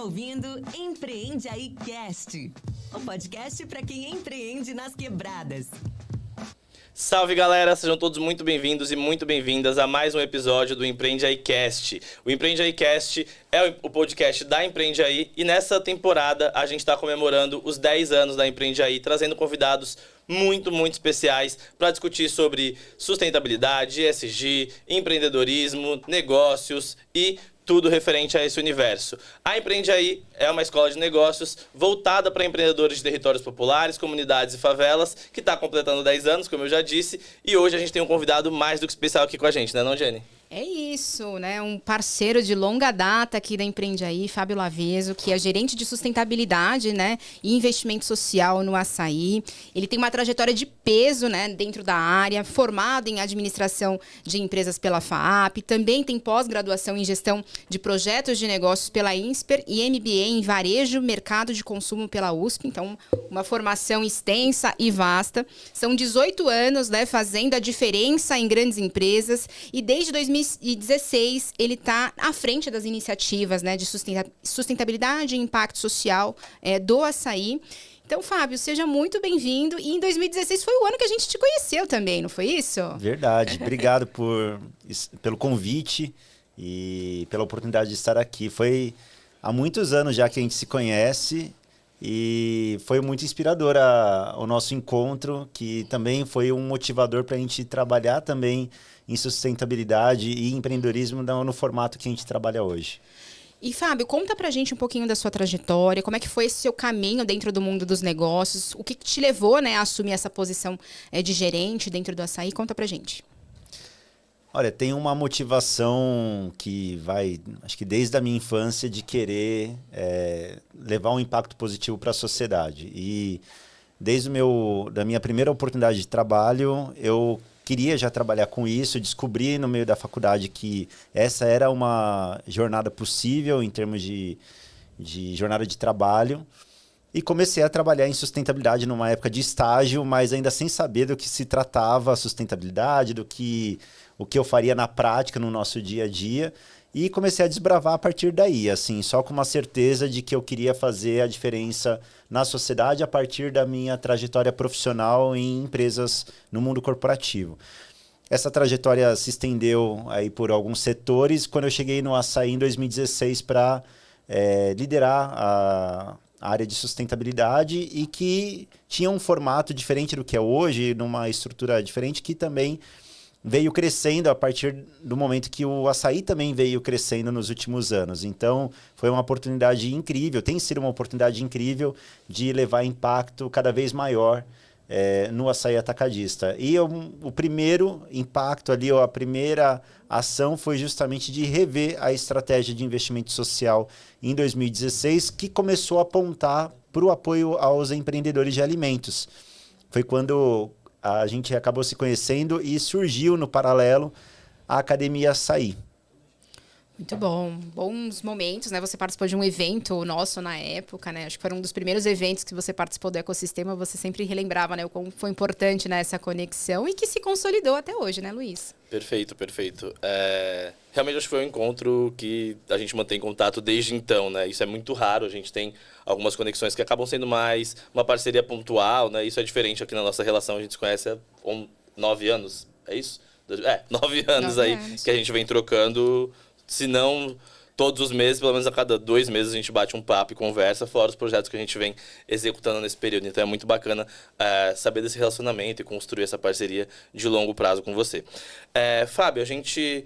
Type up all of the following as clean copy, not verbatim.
ouvindo Empreende Aí Cast, o podcast para quem empreende nas quebradas. Salve galera, sejam todos muito bem-vindos e muito bem-vindas a mais um episódio do Empreende Aí Cast. O Empreende Aí Cast é o podcast da Empreende Aí e nessa temporada a gente está comemorando os 10 anos da Empreende Aí, trazendo convidados muito especiais para discutir sobre sustentabilidade, ESG, empreendedorismo, negócios e tudo referente a esse universo. A Empreende Aí é uma escola de negócios voltada para empreendedores de territórios populares, comunidades e favelas, que está completando 10 anos, como eu já disse, e hoje a gente tem um convidado mais do que especial aqui com a gente, né, não, Jenny? É isso, né? Um parceiro de longa data aqui da Empreende Aí, Fábio Laveso, que é gerente de sustentabilidade, né, e investimento social no açaí. Ele tem uma trajetória de peso, né, dentro da área, formado em administração de empresas pela FAAP, também tem pós-graduação em gestão de projetos de negócios pela INSPER e MBA em varejo, mercado de consumo pela USP. Então, uma formação extensa e vasta. São 18 anos, né, fazendo a diferença em grandes empresas e desde 2016, ele está à frente das iniciativas, né, de sustentabilidade e impacto social do açaí. Então, Fábio, seja muito bem-vindo. E em 2016 foi o ano que a gente te conheceu também, não foi isso? Verdade. Obrigado pelo convite e pela oportunidade de estar aqui. Foi há muitos anos já que a gente se conhece e foi muito inspirador o nosso encontro, que também foi um motivador para a gente trabalhar também em sustentabilidade e empreendedorismo no formato que a gente trabalha hoje. E, Fábio, conta pra gente um pouquinho da sua trajetória, como é que foi esse seu caminho dentro do mundo dos negócios, o que te levou, né, a assumir essa posição de gerente dentro do açaí? Conta pra gente. Olha, tem uma motivação que vai, acho que desde a minha infância, de querer levar um impacto positivo para a sociedade. E desde da minha primeira oportunidade de trabalho, eu queria já trabalhar com isso, descobri no meio da faculdade que essa era uma jornada possível em termos de jornada de trabalho. E comecei a trabalhar em sustentabilidade numa época de estágio, mas ainda sem saber do que se tratava a sustentabilidade, o que eu faria na prática no nosso dia a dia. E comecei a desbravar a partir daí, assim, só com uma certeza de que eu queria fazer a diferença na sociedade a partir da minha trajetória profissional em empresas no mundo corporativo. Essa trajetória se estendeu aí por alguns setores, quando eu cheguei no açaí em 2016 para liderar a área de sustentabilidade e que tinha um formato diferente do que é hoje, numa estrutura diferente, que também veio crescendo a partir do momento que o açaí também veio crescendo nos últimos anos. Então, foi uma oportunidade incrível, tem sido uma oportunidade incrível de levar impacto cada vez maior no açaí atacadista. E o primeiro impacto ali, a primeira ação foi justamente de rever a estratégia de investimento social em 2016, que começou a apontar para o apoio aos empreendedores de alimentos. Foi quando a gente acabou se conhecendo e surgiu no paralelo a Academia Açaí. Muito bom. Bons momentos, né? Você participou de um evento nosso na época, né? Acho que foi um dos primeiros eventos que você participou do ecossistema. Você sempre relembrava, né, o quão foi importante, né, essa conexão e que se consolidou até hoje, né, Luiz? Perfeito. Realmente acho que foi um encontro que a gente mantém contato desde então, né? Isso é muito raro, a gente tem algumas conexões que acabam sendo mais uma parceria pontual, né? Isso é diferente aqui na nossa relação, a gente se conhece há 9 anos, é isso? 9 anos aí que a gente vem trocando, se não todos os meses, pelo menos a cada 2 meses a gente bate um papo e conversa, fora os projetos que a gente vem executando nesse período. Então é muito bacana saber desse relacionamento e construir essa parceria de longo prazo com você. Fábio, a gente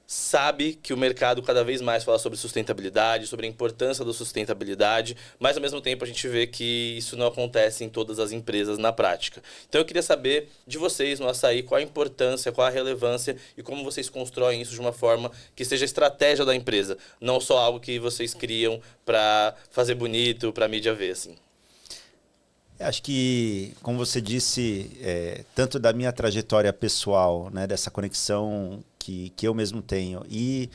sabe que o mercado cada vez mais fala sobre sustentabilidade, sobre a importância da sustentabilidade, mas ao mesmo tempo a gente vê que isso não acontece em todas as empresas na prática. Então eu queria saber de vocês no açaí qual a importância, qual a relevância e como vocês constroem isso de uma forma que seja estratégia da empresa, não só algo que vocês criam para fazer bonito, para a mídia ver, assim. Acho que, como você disse, tanto da minha trajetória pessoal, né, dessa conexão que eu mesmo tenho, e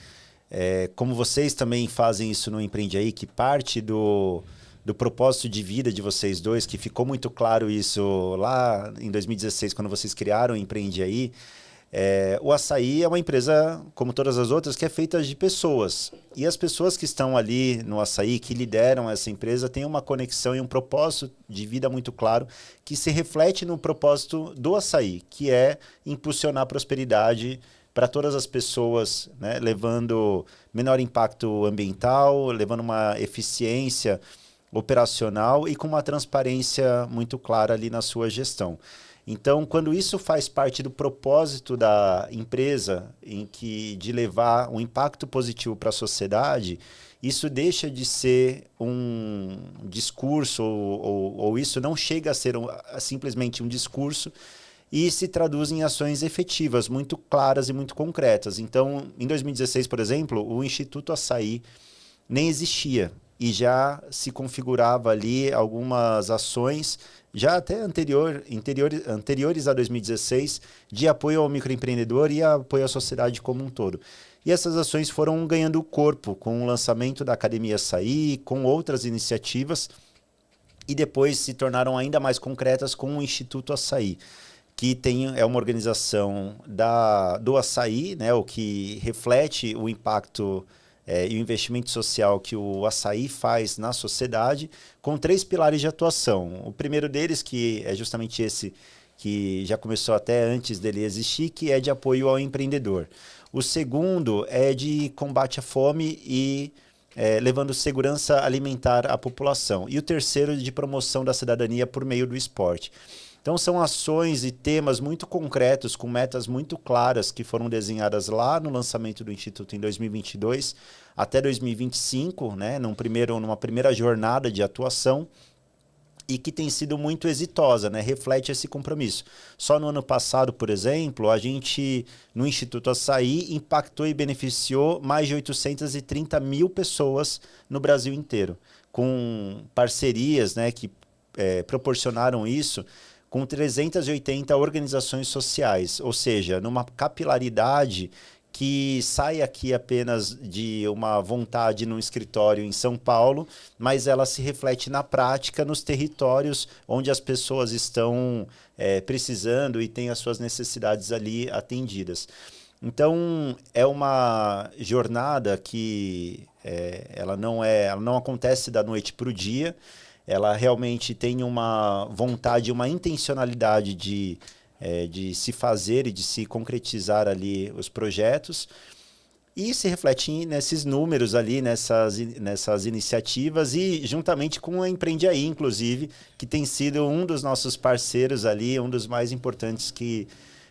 como vocês também fazem isso no Empreende Aí, que parte do propósito de vida de vocês dois, que ficou muito claro isso lá em 2016, quando vocês criaram o Empreende Aí, O Assaí é uma empresa, como todas as outras, que é feita de pessoas. E as pessoas que estão ali no Assaí, que lideram essa empresa, têm uma conexão e um propósito de vida muito claro, que se reflete no propósito do Assaí, que é impulsionar a prosperidade para todas as pessoas, né? Levando menor impacto ambiental, levando uma eficiência operacional e com uma transparência muito clara ali na sua gestão. Então, quando isso faz parte do propósito da empresa, de levar um impacto positivo para a sociedade, isso deixa de ser um discurso, ou isso não chega a ser simplesmente um discurso, e se traduz em ações efetivas, muito claras e muito concretas. Então, em 2016, por exemplo, o Instituto Assaí nem existia, e já se configurava ali algumas ações já até anteriores a 2016, de apoio ao microempreendedor e apoio à sociedade como um todo. E essas ações foram ganhando corpo com o lançamento da Academia Assaí, com outras iniciativas, e depois se tornaram ainda mais concretas com o Instituto Assaí, que é uma organização do açaí, né, o que reflete o impacto e o investimento social que o Assaí faz na sociedade, com 3 pilares de atuação. O primeiro deles, que é justamente esse que já começou até antes dele existir, que é de apoio ao empreendedor. O segundo é de combate à fome e levando segurança alimentar à população. E o terceiro de promoção da cidadania por meio do esporte. Então são ações e temas muito concretos, com metas muito claras, que foram desenhadas lá no lançamento do Instituto em 2022 até 2025, né, numa primeira jornada de atuação, e que tem sido muito exitosa, né, reflete esse compromisso. Só no ano passado, por exemplo, a gente, no Instituto Assaí, impactou e beneficiou mais de 830 mil pessoas no Brasil inteiro, com parcerias, né, que proporcionaram isso, com 380 organizações sociais, ou seja, numa capilaridade que sai aqui apenas de uma vontade no escritório em São Paulo, mas ela se reflete na prática nos territórios onde as pessoas estão precisando e têm as suas necessidades ali atendidas. Então, é uma jornada que ela não acontece da noite para o dia. Ela realmente tem uma vontade, uma intencionalidade de se fazer e de se concretizar ali os projetos, e se reflete nesses números ali, nessas iniciativas, e juntamente com a Empreende Aí, inclusive, que tem sido um dos nossos parceiros ali, um dos mais importantes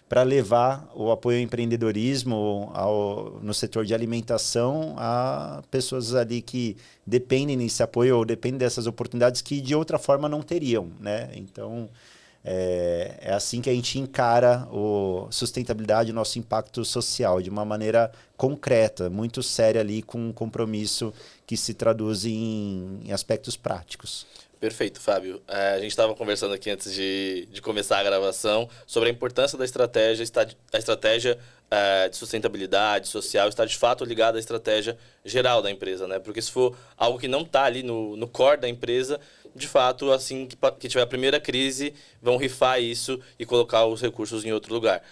para levar o apoio ao empreendedorismo no setor de alimentação a pessoas ali que dependem desse apoio ou dependem dessas oportunidades que de outra forma não teriam, né? Então, é assim que a gente encara a sustentabilidade, o nosso impacto social, de uma maneira concreta, muito séria ali, com um compromisso que se traduz em aspectos práticos. Perfeito, Fábio. A gente estava conversando aqui antes de começar a gravação sobre a importância da estratégia, a estratégia de sustentabilidade social está de fato ligada à estratégia geral da empresa, né? Porque se for algo que não está ali no core da empresa, de fato, assim que tiver a primeira crise, vão rifar isso e colocar os recursos em outro lugar.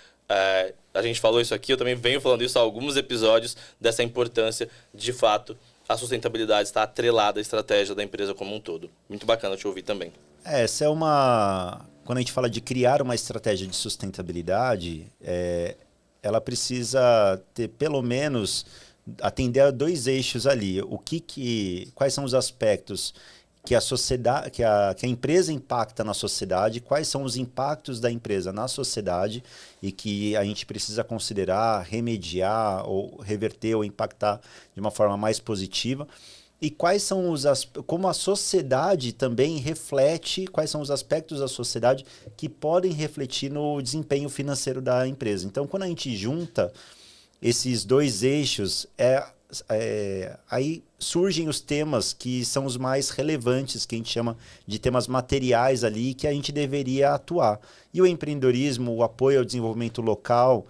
A gente falou isso aqui, eu também venho falando isso há alguns episódios, dessa importância, de fato, a sustentabilidade está atrelada à estratégia da empresa como um todo. Muito bacana te ouvir também. Essa é quando a gente fala de criar uma estratégia de sustentabilidade, ela precisa ter, pelo menos, atender a 2 eixos ali. Quais são os aspectos que a sociedade, que a empresa impacta na sociedade, quais são os impactos da empresa na sociedade e que a gente precisa considerar, remediar ou reverter ou impactar de uma forma mais positiva, e como a sociedade também reflete, quais são os aspectos da sociedade que podem refletir no desempenho financeiro da empresa. Então, quando a gente junta esses 2 eixos, aí surgem os temas que são os mais relevantes, que a gente chama de temas materiais ali, que a gente deveria atuar. E o empreendedorismo, o apoio ao desenvolvimento local,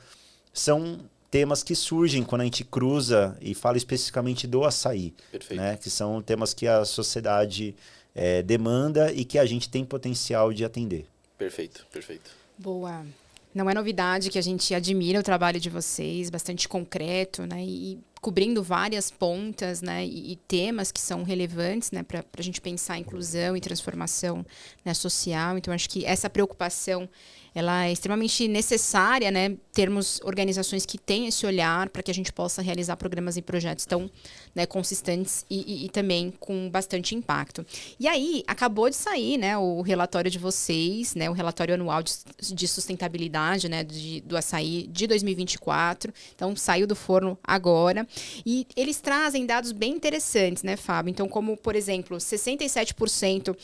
são temas que surgem quando a gente cruza e fala especificamente do açaí, né? Que são temas que a sociedade demanda e que a gente tem potencial de atender. Perfeito, perfeito. Boa. Não é novidade que a gente admira o trabalho de vocês, bastante concreto, né? E cobrindo várias pontas, né? E temas que são relevantes, né? Para a gente pensar em inclusão e transformação, né, social. Então, acho que essa preocupação ela é extremamente necessária, né? Termos organizações que têm esse olhar para que a gente possa realizar programas e projetos tão, né, consistentes e também com bastante impacto. E aí, acabou de sair, né, o relatório de vocês, né, o relatório anual de sustentabilidade, né, do açaí de 2024. Então, saiu do forno agora. E eles trazem dados bem interessantes, né, Fábio? Então, como, por exemplo, 67%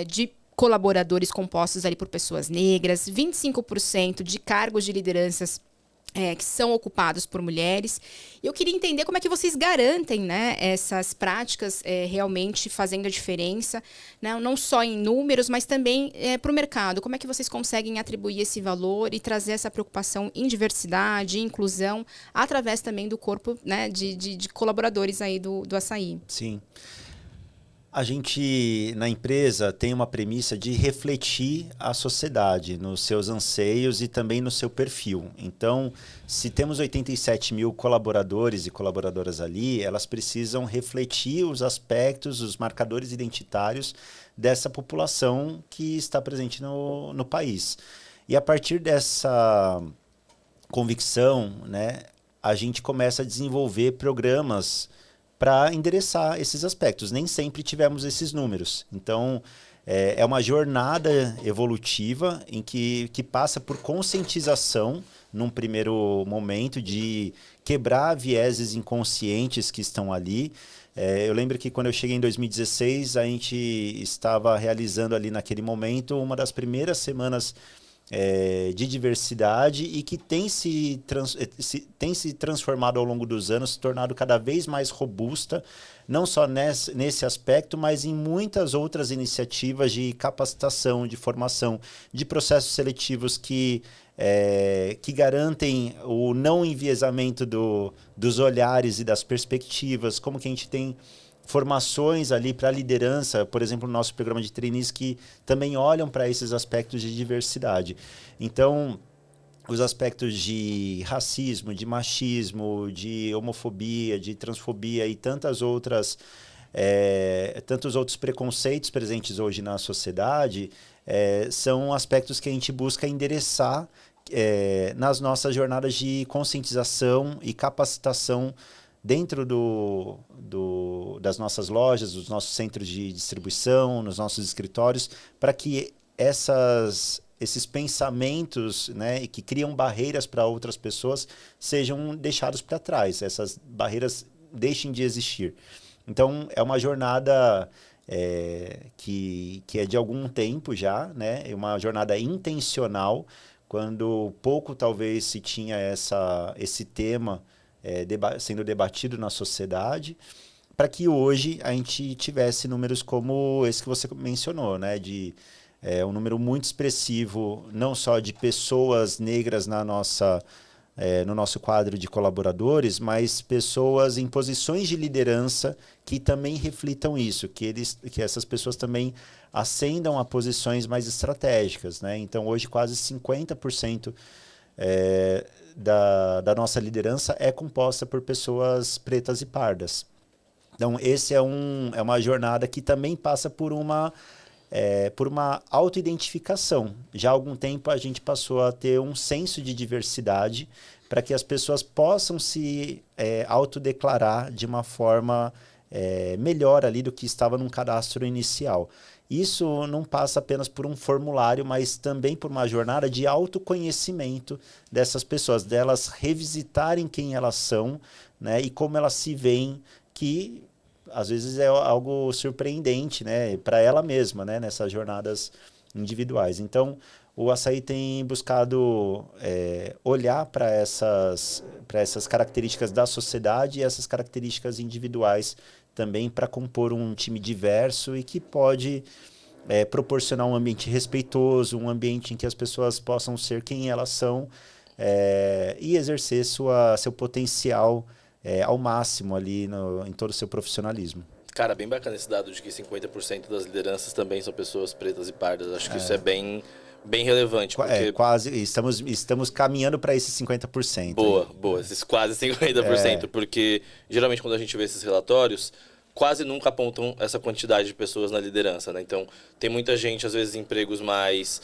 de colaboradores compostos ali por pessoas negras, 25% de cargos de lideranças que são ocupados por mulheres. Eu queria entender como é que vocês garantem, né, essas práticas realmente fazendo a diferença, né, não só em números, mas também para o mercado. Como é que vocês conseguem atribuir esse valor e trazer essa preocupação em diversidade, inclusão, através também do corpo, né, de colaboradores aí do açaí? Sim. A gente, na empresa, tem uma premissa de refletir a sociedade nos seus anseios e também no seu perfil. Então, se temos 87 mil colaboradores e colaboradoras ali, elas precisam refletir os aspectos, os marcadores identitários dessa população que está presente no país. E a partir dessa convicção, né, a gente começa a desenvolver programas para endereçar esses aspectos. Nem sempre tivemos esses números. Então, é uma jornada evolutiva em que passa por conscientização, num primeiro momento, de quebrar vieses inconscientes que estão ali. Eu lembro que quando eu cheguei em 2016, a gente estava realizando ali naquele momento uma das primeiras semanas de diversidade e que tem se transformado ao longo dos anos, se tornado cada vez mais robusta, não só nesse aspecto, mas em muitas outras iniciativas de capacitação, de formação, de processos seletivos que garantem o não enviesamento dos olhares e das perspectivas, como que a gente tem formações ali para a liderança, por exemplo, no nosso programa de trainees que também olham para esses aspectos de diversidade. Então, os aspectos de racismo, de machismo, de homofobia, de transfobia e tantos outros preconceitos presentes hoje na sociedade são aspectos que a gente busca endereçar nas nossas jornadas de conscientização e capacitação dentro das nossas lojas, dos nossos centros de distribuição, nos nossos escritórios, para que esses pensamentos, né, que criam barreiras para outras pessoas sejam deixados para trás, essas barreiras deixem de existir. Então, é uma jornada que é de algum tempo já, né, é uma jornada intencional, quando pouco talvez se tinha esse tema sendo debatido na sociedade, para que hoje a gente tivesse números como esse que você mencionou, né? Um número muito expressivo, não só de pessoas negras no nosso quadro de colaboradores, mas pessoas em posições de liderança que também reflitam isso, que essas pessoas também ascendam a posições mais estratégicas, né? Então, hoje, quase 50% da nossa liderança é composta por pessoas pretas e pardas. Então, esse é uma jornada que também passa por uma autoidentificação. Já há algum tempo a gente passou a ter um senso de diversidade para que as pessoas possam se autodeclarar de uma forma melhor ali do que estava num cadastro inicial. Isso não passa apenas por um formulário, mas também por uma jornada de autoconhecimento dessas pessoas, delas revisitarem quem elas são, né, e como elas se veem, que às vezes é algo surpreendente, né, para ela mesma, né, nessas jornadas individuais. Então, o açaí tem buscado olhar para essas características da sociedade e essas características individuais também para compor um time diverso e que pode proporcionar um ambiente respeitoso, um ambiente em que as pessoas possam ser quem elas são e exercer seu potencial ao máximo ali em todo o seu profissionalismo. Cara, bem bacana esse dado de que 50% das lideranças também são pessoas pretas e pardas. Acho que isso é bem bem relevante. Porque... quase, estamos caminhando para esses 50%. Boa, esses quase 50%, porque geralmente quando a gente vê esses relatórios, quase nunca apontam essa quantidade de pessoas na liderança, né? Então, tem muita gente, às vezes, em empregos mais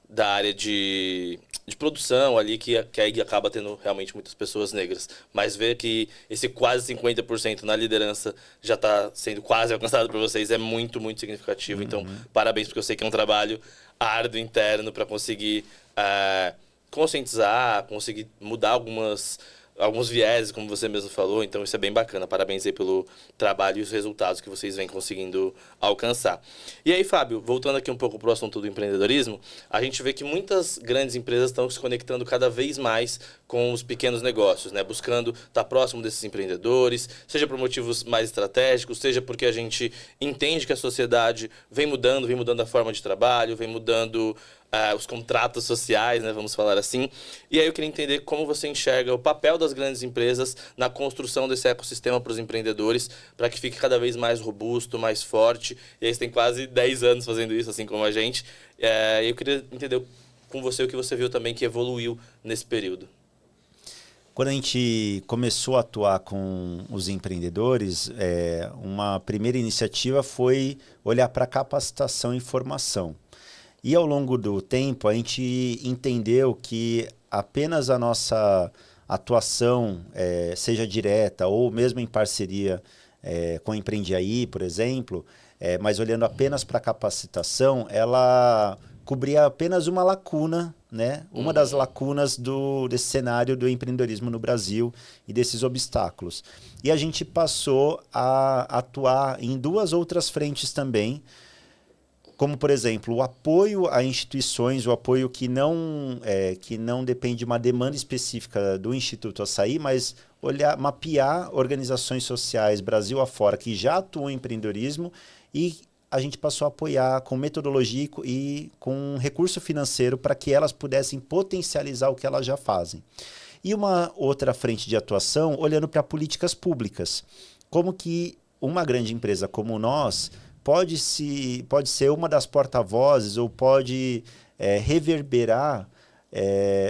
da área de produção ali, que aí acaba tendo realmente muitas pessoas negras. Mas ver que esse quase 50% na liderança já está sendo quase alcançado por vocês é muito, muito significativo. Então, parabéns, porque eu sei que é um trabalho árduo interno para conseguir conscientizar, conseguir mudar alguns vieses, como você mesmo falou. Então, isso é bem bacana. Parabéns aí pelo trabalho e os resultados que vocês vêm conseguindo alcançar. E aí, Fábio, voltando aqui um pouco para o assunto do empreendedorismo, a gente vê que muitas grandes empresas estão se conectando cada vez mais com os pequenos negócios, né? Buscando estar próximo desses empreendedores, seja por motivos mais estratégicos, seja porque a gente entende que a sociedade vem mudando a forma de trabalho, vem mudando os contratos sociais, né, vamos falar assim. E aí eu queria entender como você enxerga o papel das grandes empresas na construção desse ecossistema para os empreendedores, para que fique cada vez mais robusto, mais forte. E aí você tem quase 10 anos fazendo isso, assim como a gente. Eu queria entender com você o que você viu também que evoluiu nesse período. Quando a gente começou a atuar com os empreendedores, uma primeira iniciativa foi olhar para capacitação e formação. E ao longo do tempo a gente entendeu que apenas a nossa atuação, seja direta ou mesmo em parceria com a Empreendiaí, por exemplo, mas olhando apenas para a capacitação, ela cobria apenas uma lacuna, né? Uma das lacunas desse cenário do empreendedorismo no Brasil e desses obstáculos. E a gente passou a atuar em 2 outras frentes também, como, por exemplo, o apoio a instituições, o apoio que não depende de uma demanda específica do Instituto Açaí, mas mapear organizações sociais Brasil afora que já atuam em empreendedorismo, e a gente passou a apoiar com metodologia e com recurso financeiro para que elas pudessem potencializar o que elas já fazem. E uma outra frente de atuação, olhando para políticas públicas. Como que uma grande empresa como nós pode ser uma das porta-vozes ou pode reverberar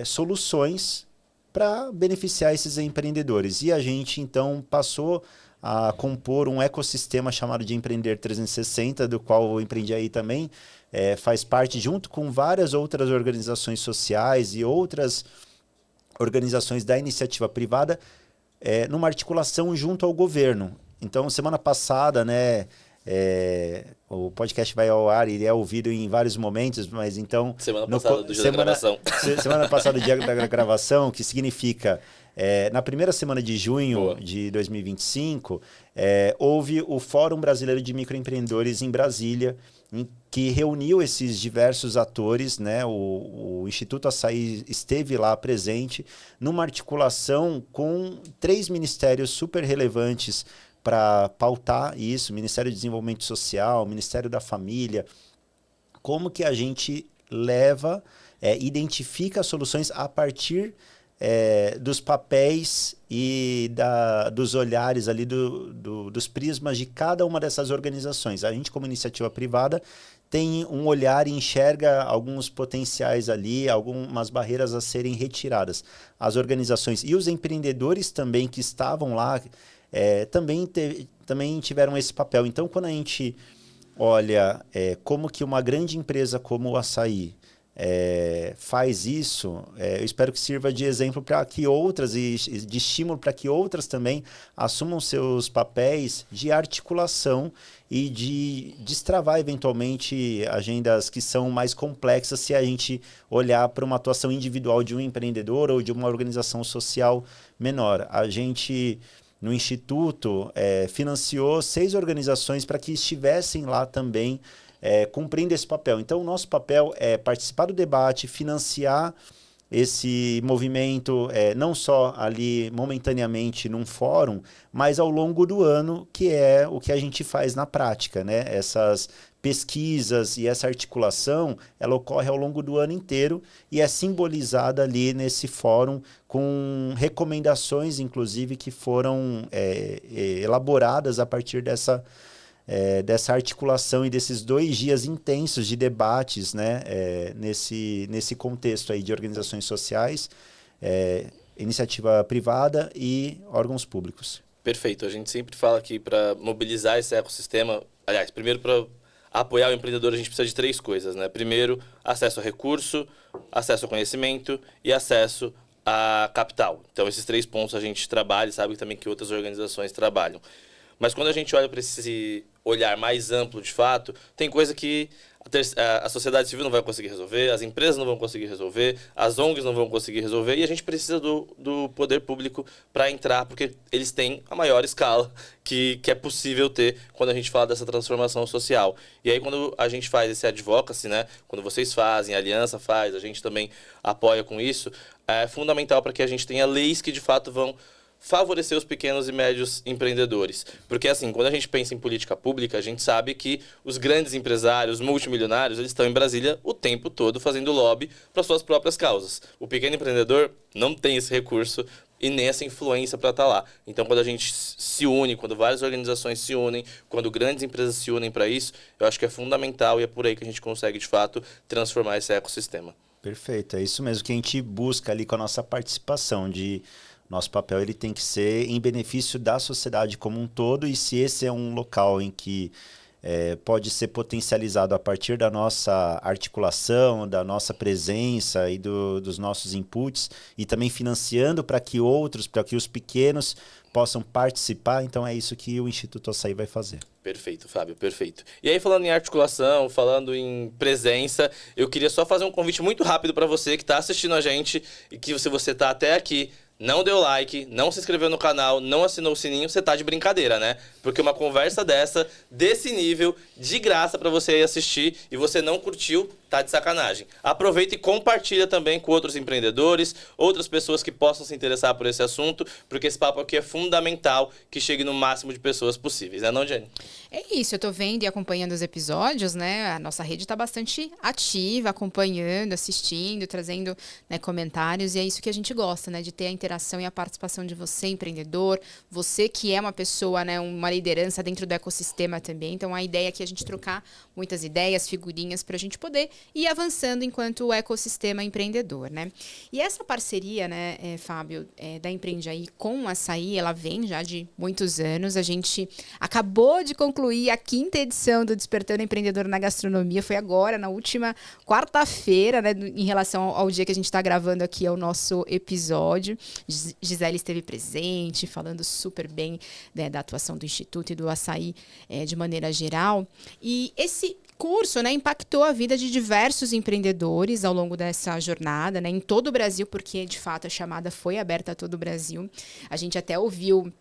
soluções para beneficiar esses empreendedores. E a gente, então, passou a compor um ecossistema chamado de Empreender 360, do qual o Empreendiaí também faz parte, junto com várias outras organizações sociais e outras organizações da iniciativa privada, numa articulação junto ao governo. Então, semana passada, né, o podcast vai ao ar, ele é ouvido em vários momentos, mas então... Semana passada do dia da gravação. Semana passada do dia da gravação, que significa... na primeira semana de junho de 2025, houve o Fórum Brasileiro de Microempreendedores em Brasília, que reuniu esses diversos atores, né? O Instituto Açaí esteve lá presente, numa articulação com 3 ministérios super relevantes para pautar isso: Ministério do Desenvolvimento Social, Ministério da Família. Como que a gente identifica soluções a partir dos papéis e dos olhares ali, dos prismas de cada uma dessas organizações. A gente, como iniciativa privada, tem um olhar e enxerga alguns potenciais ali, algumas barreiras a serem retiradas. As organizações e os empreendedores também que estavam lá também tiveram esse papel. Então, quando a gente olha como que uma grande empresa como o Açaí faz isso, eu espero que sirva de exemplo para que outras, e de estímulo para que outras também assumam seus papéis de articulação e de destravar eventualmente agendas que são mais complexas, se a gente olhar para uma atuação individual de um empreendedor ou de uma organização social menor. A gente, no Instituto, financiou 6 organizações para que estivessem lá também cumprindo esse papel. Então, o nosso papel é participar do debate, financiar esse movimento, não só ali momentaneamente num fórum, mas ao longo do ano, que é o que a gente faz na prática, né? Essas pesquisas e essa articulação, ela ocorre ao longo do ano inteiro e é simbolizada ali nesse fórum com recomendações, inclusive, que foram elaboradas a partir dessa articulação e desses 2 dias intensos de debates, né, nesse contexto aí de organizações sociais, iniciativa privada e órgãos públicos. Perfeito. A gente sempre fala que para mobilizar esse ecossistema, aliás, primeiro para apoiar o empreendedor, a gente precisa de 3 coisas, né? Primeiro, acesso a recurso, acesso a conhecimento e acesso a capital. Então, esses 3 pontos a gente trabalha e sabe também que outras organizações trabalham. Mas quando a gente olha para esse olhar mais amplo, de fato, tem coisa que a sociedade civil não vai conseguir resolver, as empresas não vão conseguir resolver, as ONGs não vão conseguir resolver, e a gente precisa do poder público para entrar, porque eles têm a maior escala que é possível ter quando a gente fala dessa transformação social. E aí, quando a gente faz esse advocacy, né, quando vocês fazem, a Aliança faz, a gente também apoia com isso, é fundamental para que a gente tenha leis que, de fato, vão favorecer os pequenos e médios empreendedores. Porque, assim, quando a gente pensa em política pública, a gente sabe que os grandes empresários, multimilionários, eles estão em Brasília o tempo todo fazendo lobby para suas próprias causas. O pequeno empreendedor não tem esse recurso e nem essa influência para estar lá. Então, quando a gente se une, quando várias organizações se unem, quando grandes empresas se unem para isso, eu acho que é fundamental e é por aí que a gente consegue, de fato, transformar esse ecossistema. Perfeito, é isso mesmo que a gente busca ali com a nossa participação, nosso papel ele tem que ser em benefício da sociedade como um todo, e se esse é um local em que pode ser potencializado a partir da nossa articulação, da nossa presença e dos nossos inputs, e também financiando para que os pequenos possam participar, então é isso que o Instituto Açaí vai fazer. Perfeito, Fábio, perfeito. E aí, falando em articulação, falando em presença, eu queria só fazer um convite muito rápido para você que está assistindo a gente e que se você está até aqui, não deu like, não se inscreveu no canal, não assinou o sininho, você tá de brincadeira, né? Porque uma conversa desse nível, de graça pra você aí assistir, e você não curtiu, tá de sacanagem. Aproveita e compartilha também com outros empreendedores, outras pessoas que possam se interessar por esse assunto, porque esse papo aqui é fundamental que chegue no máximo de pessoas possíveis, né não, Jenny? É isso, eu tô vendo e acompanhando os episódios, né? A nossa rede tá bastante ativa, acompanhando, assistindo, trazendo, né, comentários, e é isso que a gente gosta, né? De ter a interação e a participação de você, empreendedor, você que é uma pessoa, né, uma liderança dentro do ecossistema também. Então, a ideia é que a gente trocar muitas ideias, figurinhas, para a gente poder ir avançando enquanto o ecossistema empreendedor, né? E essa parceria, né, Fábio, da Empreende Aí com o Açaí, ela vem já de muitos anos. A gente acabou de concluir a 5ª edição do Despertando Empreendedor na Gastronomia. Foi agora, na última quarta-feira, né, em relação ao dia que a gente está gravando aqui, ao nosso episódio. Gisele esteve presente, falando super bem, né, da atuação do Instituto e do Açaí de maneira geral. E esse curso, né, impactou a vida de diversos empreendedores ao longo dessa jornada, né, em todo o Brasil, porque, de fato, a chamada foi aberta a todo o Brasil. A gente até ouviu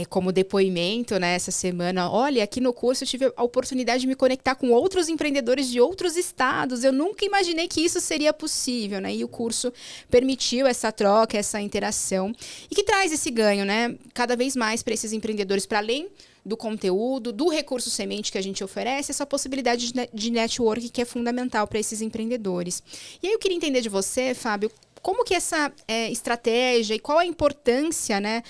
como depoimento, né, essa semana, olha, aqui no curso eu tive a oportunidade de me conectar com outros empreendedores de outros estados, eu nunca imaginei que isso seria possível, né, e o curso permitiu essa troca, essa interação, e que traz esse ganho, né, cada vez mais para esses empreendedores, para além do conteúdo, do recurso semente que a gente oferece, essa possibilidade de network que é fundamental para esses empreendedores. E aí eu queria entender de você, Fábio, como que essa estratégia e qual a importância, né,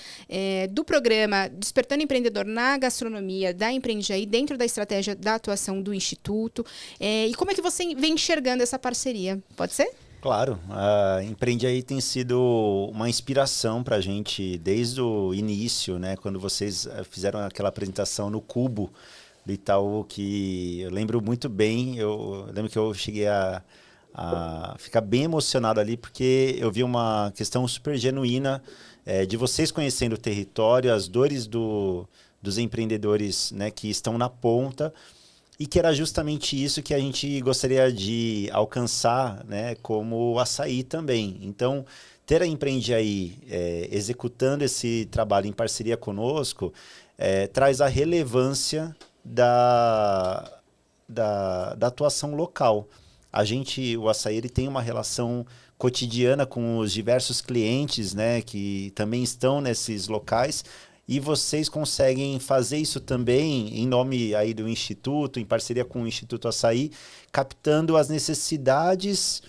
do programa Despertando Empreendedor na Gastronomia, da Empreende Aí, dentro da estratégia da atuação do Instituto, e como é que você vem enxergando essa parceria? Pode ser? Claro, a Empreende Aí tem sido uma inspiração para a gente desde o início, né, quando vocês fizeram aquela apresentação no Cubo do Itaú, que eu lembro muito bem, eu lembro que eu cheguei a ficar bem emocionado ali, porque eu vi uma questão super genuína de vocês conhecendo o território, as dores dos empreendedores, né, que estão na ponta, e que era justamente isso que a gente gostaria de alcançar, né, como o Açaí também. Então, ter a Empreende Aí executando esse trabalho em parceria conosco traz a relevância da atuação local. O Açaí, ele tem uma relação cotidiana com os diversos clientes, né, que também estão nesses locais, e vocês conseguem fazer isso também em nome aí do Instituto, em parceria com o Instituto Açaí, captando as necessidades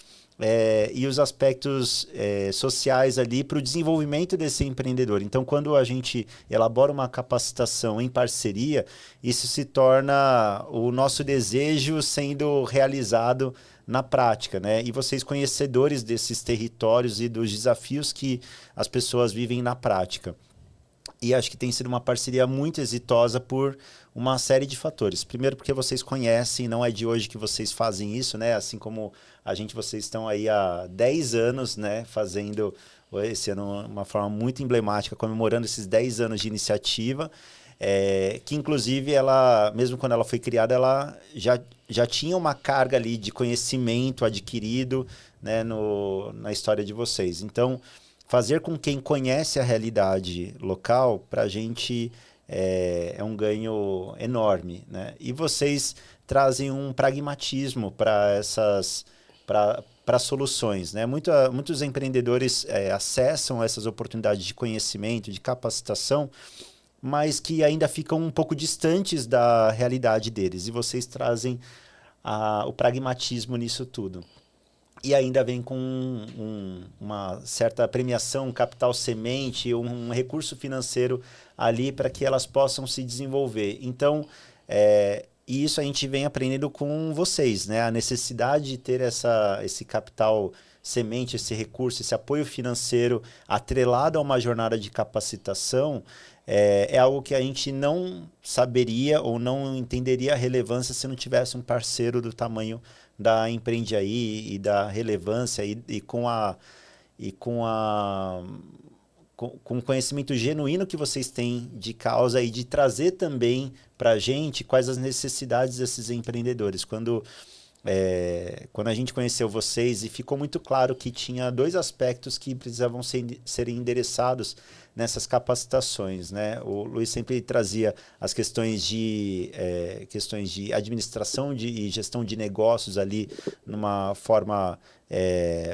e os aspectos sociais ali para o desenvolvimento desse empreendedor. Então, quando a gente elabora uma capacitação em parceria, isso se torna o nosso desejo sendo realizado na prática, né? E vocês conhecedores desses territórios e dos desafios que as pessoas vivem na prática. E acho que tem sido uma parceria muito exitosa por uma série de fatores. Primeiro, porque vocês conhecem, não é de hoje que vocês fazem isso, né? Assim como vocês estão aí há 10 anos, né? Fazendo esse ano uma forma muito emblemática, comemorando esses 10 anos de iniciativa, que inclusive ela, mesmo quando ela foi criada, ela já tinha uma carga ali de conhecimento adquirido, né? Na história de vocês. Então, fazer com quem conhece a realidade local, para a gente é um ganho enorme, né? E vocês trazem um pragmatismo para soluções, né? Muitos empreendedores acessam essas oportunidades de conhecimento, de capacitação, mas que ainda ficam um pouco distantes da realidade deles. E vocês trazem o pragmatismo nisso tudo. E ainda vem com uma certa premiação, um capital semente, um recurso financeiro ali para que elas possam se desenvolver. Então, e isso a gente vem aprendendo com vocês, né? A necessidade de ter esse capital semente, esse recurso, esse apoio financeiro atrelado a uma jornada de capacitação é algo que a gente não saberia ou não entenderia a relevância se não tivesse um parceiro do tamanho da Empreende Aí e da relevância e com o conhecimento genuíno que vocês têm de causa e de trazer também para a gente quais as necessidades desses empreendedores. Quando a gente conheceu vocês e ficou muito claro que tinha 2 aspectos que precisavam serem endereçados nessas capacitações, né? O Luiz sempre trazia as questões de administração e gestão de negócios ali numa forma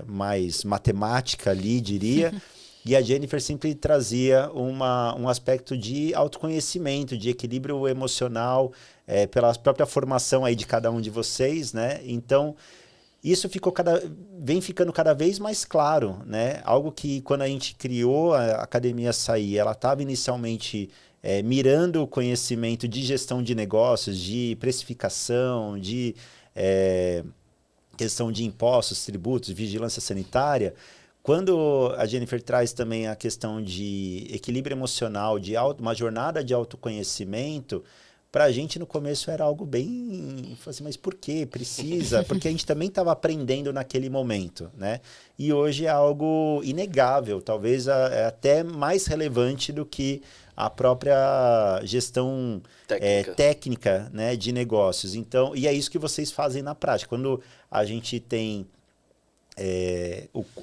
mais matemática ali, diria. E a Jennifer sempre trazia um aspecto de autoconhecimento, de equilíbrio emocional, pela própria formação aí de cada um de vocês, né? Então, isso vem ficando cada vez mais claro, né? Algo que quando a gente criou a Academia Açaí, ela estava inicialmente mirando o conhecimento de gestão de negócios, de precificação, de questão de impostos, tributos, vigilância sanitária. Quando a Jennifer traz também a questão de equilíbrio emocional, uma jornada de autoconhecimento, para a gente no começo era algo bem... assim, mas por que precisa? Porque a gente também estava aprendendo naquele momento, né? E hoje é algo inegável, talvez até mais relevante do que a própria gestão técnica, né, de negócios. Então, e é isso que vocês fazem na prática. Quando a gente tem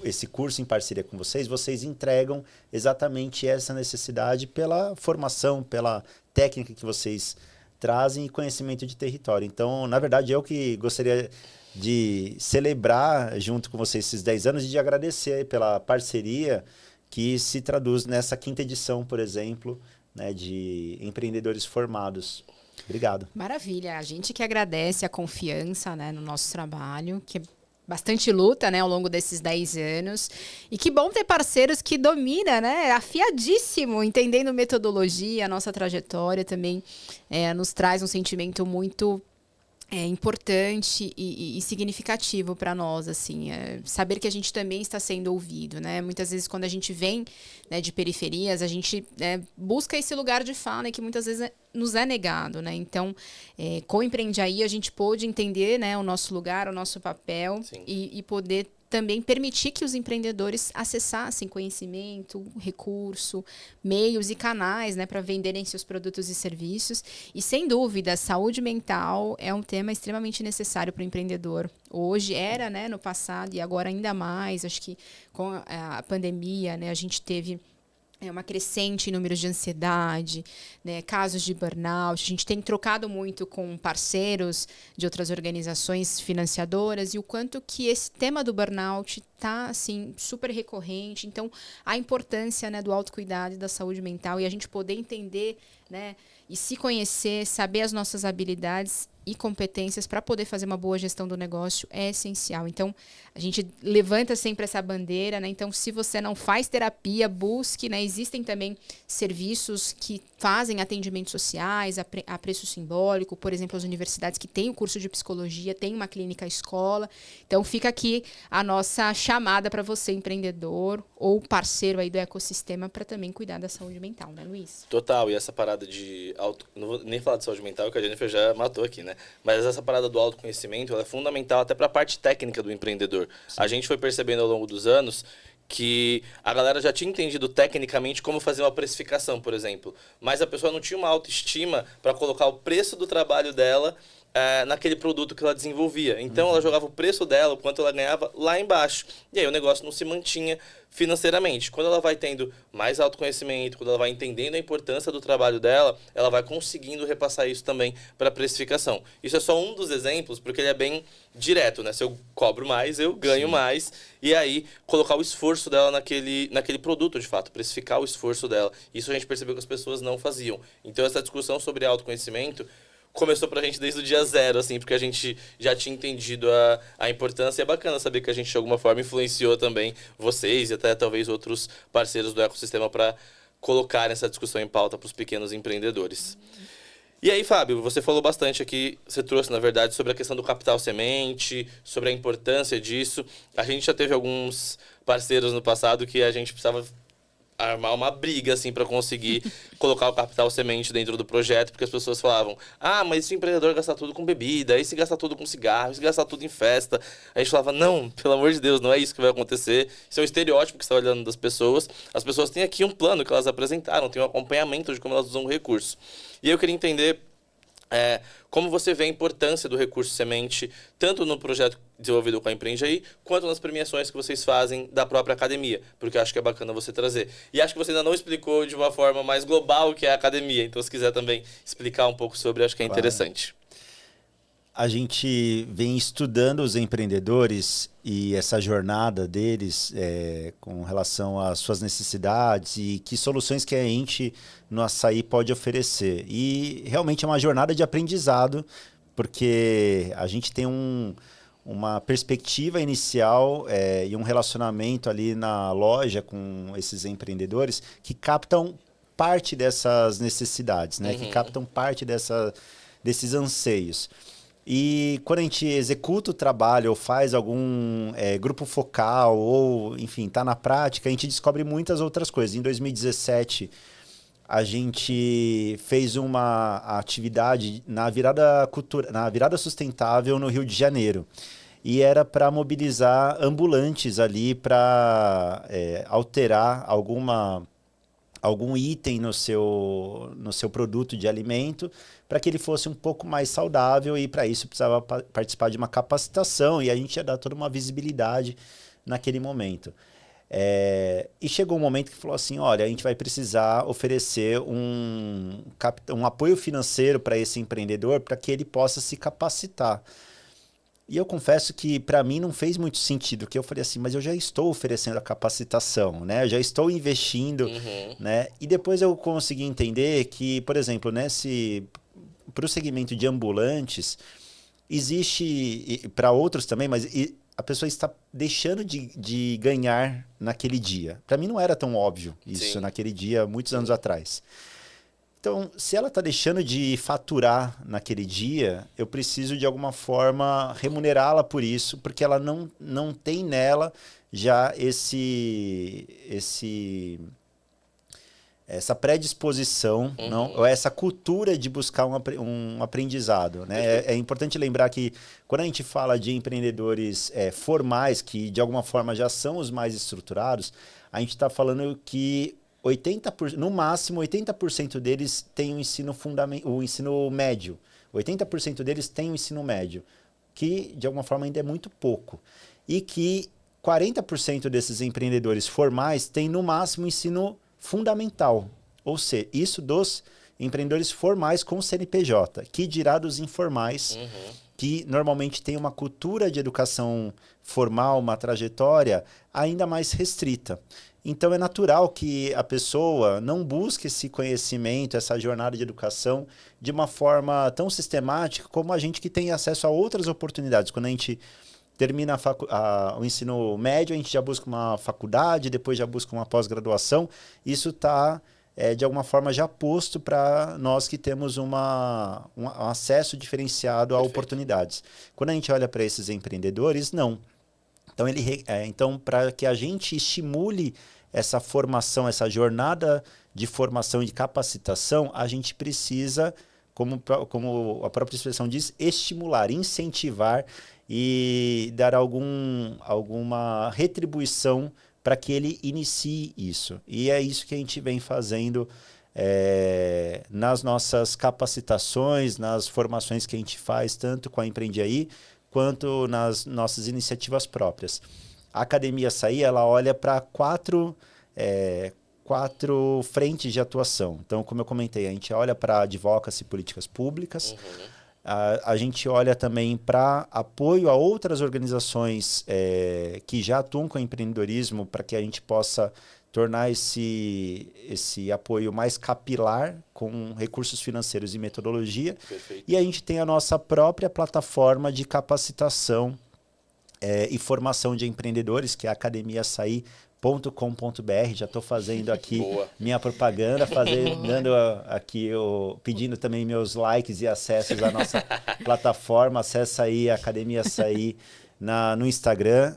esse curso em parceria com vocês entregam exatamente essa necessidade pela formação, pela técnica que vocês trazem e conhecimento de território. Então, na verdade, eu que gostaria de celebrar junto com vocês esses 10 anos e de agradecer pela parceria que se traduz nessa 5ª edição, por exemplo, né, de empreendedores formados. Obrigado. Maravilha. A gente que agradece a confiança, né, no nosso trabalho, que bastante luta, né, ao longo desses 10 anos. E que bom ter parceiros que dominam, né, afiadíssimo, entendendo metodologia, a nossa trajetória também nos traz um sentimento muito importante e significativo para nós, assim, saber que a gente também está sendo ouvido, né? Muitas vezes quando a gente vem, né, de periferias, a gente busca esse lugar de fala que muitas vezes nos é negado, né? Então, com o Empreende Aí, a gente pôde entender, né, o nosso lugar, o nosso papel e poder também permitir que os empreendedores acessassem conhecimento, recurso, meios e canais, né, para venderem seus produtos e serviços. E, sem dúvida, saúde mental é um tema extremamente necessário para o empreendedor. Hoje era, né, no passado, e agora ainda mais. Acho que com a pandemia, né, a gente teve uma crescente em números de ansiedade, né, casos de burnout. A gente tem trocado muito com parceiros de outras organizações financiadoras e o quanto que esse tema do burnout está assim, super recorrente. Então, a importância, né, do autocuidado e da saúde mental e a gente poder entender, né, e se conhecer, saber as nossas habilidades e competências para poder fazer uma boa gestão do negócio é essencial. Então, a gente levanta sempre essa bandeira, né? Então, se você não faz terapia, busque, né? Existem também serviços que fazem atendimentos sociais a preço simbólico, por exemplo, as universidades que têm o curso de psicologia, têm uma clínica escola. Então, fica aqui a nossa chamada para você, empreendedor ou parceiro aí do ecossistema, para também cuidar da saúde mental, né, Luiz? Total, e essa parada de não vou nem falar de saúde mental, que a Jennifer já matou aqui, né? Mas essa parada do autoconhecimento, ela é fundamental até para a parte técnica do empreendedor. Sim. A gente foi percebendo ao longo dos anos que a galera já tinha entendido tecnicamente como fazer uma precificação, por exemplo, mas a pessoa não tinha uma autoestima para colocar o preço do trabalho dela naquele produto que ela desenvolvia. Então, ela jogava o preço dela, o quanto ela ganhava, lá embaixo. E aí o negócio não se mantinha financeiramente. Quando ela vai tendo mais autoconhecimento, quando ela vai entendendo a importância do trabalho dela, ela vai conseguindo repassar isso também para a precificação. Isso é só um dos exemplos, porque ele é bem direto, né? Se eu cobro mais, eu ganho mais. E aí, colocar o esforço dela naquele produto, de fato, precificar o esforço dela. Isso a gente percebeu que as pessoas não faziam. Então, essa discussão sobre autoconhecimento começou pra gente desde o dia zero, assim, porque a gente já tinha entendido a importância. E é bacana saber que a gente, de alguma forma, influenciou também vocês e até talvez outros parceiros do ecossistema para colocar essa discussão em pauta para os pequenos empreendedores. E aí, Fábio, você falou bastante aqui, você trouxe, na verdade, sobre a questão do capital semente, sobre a importância disso. A gente já teve alguns parceiros no passado que a gente precisava armar uma briga, assim, para conseguir colocar o capital semente dentro do projeto, porque as pessoas falavam, mas se o empreendedor gastar tudo com bebida, aí se gastar tudo com cigarro, se gastar tudo em festa. A gente falava, não, pelo amor de Deus, não é isso que vai acontecer. Isso é um estereótipo que você está olhando das pessoas. As pessoas têm aqui um plano que elas apresentaram, têm um acompanhamento de como elas usam o recurso. E eu queria entender como você vê a importância do recurso semente, tanto no projeto desenvolvido com a Empreende Aí, quanto nas premiações que vocês fazem da própria academia, porque eu acho que é bacana você trazer. E acho que você ainda não explicou de uma forma mais global o que é a academia, então se quiser também explicar um pouco sobre, acho que é interessante. A gente vem estudando os empreendedores e essa jornada deles com relação às suas necessidades e que soluções que a gente no Açaí pode oferecer. E realmente é uma jornada de aprendizado, porque a gente tem uma perspectiva inicial e um relacionamento ali na loja com esses empreendedores que captam parte dessas necessidades, né? Que captam parte desses anseios. E quando a gente executa o trabalho ou faz algum grupo focal ou, enfim, está na prática, a gente descobre muitas outras coisas. Em 2017, a gente fez uma atividade na virada sustentável no Rio de Janeiro. E era para mobilizar ambulantes ali para alterar algum item no seu produto de alimento para que ele fosse um pouco mais saudável, e para isso precisava participar de uma capacitação e a gente ia dar toda uma visibilidade naquele momento. E chegou um momento que falou assim, olha, a gente vai precisar oferecer um apoio financeiro para esse empreendedor para que ele possa se capacitar. E eu confesso que para mim não fez muito sentido, porque eu falei assim, mas eu já estou oferecendo a capacitação, né? Eu já estou investindo, né? E depois eu consegui entender que, por exemplo, para o segmento de ambulantes, existe, para outros também, mas a pessoa está deixando de ganhar naquele dia. Para mim não era tão óbvio isso naquele dia, muitos anos atrás. Então, se ela está deixando de faturar naquele dia, eu preciso de alguma forma remunerá-la por isso, porque ela não tem nela já essa predisposição, ou essa cultura de buscar um aprendizado, né? É importante lembrar que quando a gente fala de empreendedores formais, que de alguma forma já são os mais estruturados, a gente está falando que no máximo 80% deles têm o ensino médio. 80% deles têm o ensino médio, que de alguma forma ainda é muito pouco. E que 40% desses empreendedores formais têm no máximo ensino fundamental. Ou seja, isso dos empreendedores formais com CNPJ, que dirá dos informais, que normalmente têm uma cultura de educação formal, uma trajetória ainda mais restrita. Então, é natural que a pessoa não busque esse conhecimento, essa jornada de educação, de uma forma tão sistemática como a gente que tem acesso a outras oportunidades. Quando a gente termina o ensino médio, a gente já busca uma faculdade, depois já busca uma pós-graduação. Isso está, de alguma forma, já posto para nós que temos um acesso diferenciado a oportunidades. Quando a gente olha para esses empreendedores, não. Então, para que a gente estimule essa formação, essa jornada de formação e de capacitação, a gente precisa, como a própria expressão diz, estimular, incentivar e dar alguma retribuição para que ele inicie isso. E é isso que a gente vem fazendo nas nossas capacitações, nas formações que a gente faz, tanto com a Empreende Aí, quanto nas nossas iniciativas próprias. A Academia Açaí, ela olha para quatro frentes de atuação. Então, como eu comentei, a gente olha para advocacy e políticas públicas, a gente olha também para apoio a outras organizações que já atuam com empreendedorismo, para que a gente possa tornar esse apoio mais capilar, com recursos financeiros e metodologia. Perfeito. E a gente tem a nossa própria plataforma de capacitação e formação de empreendedores, que é a academiaaçaí.com.br. Já estou fazendo aqui minha propaganda, pedindo também meus likes e acessos à nossa plataforma. Acessa aí a Academia Açaí no Instagram,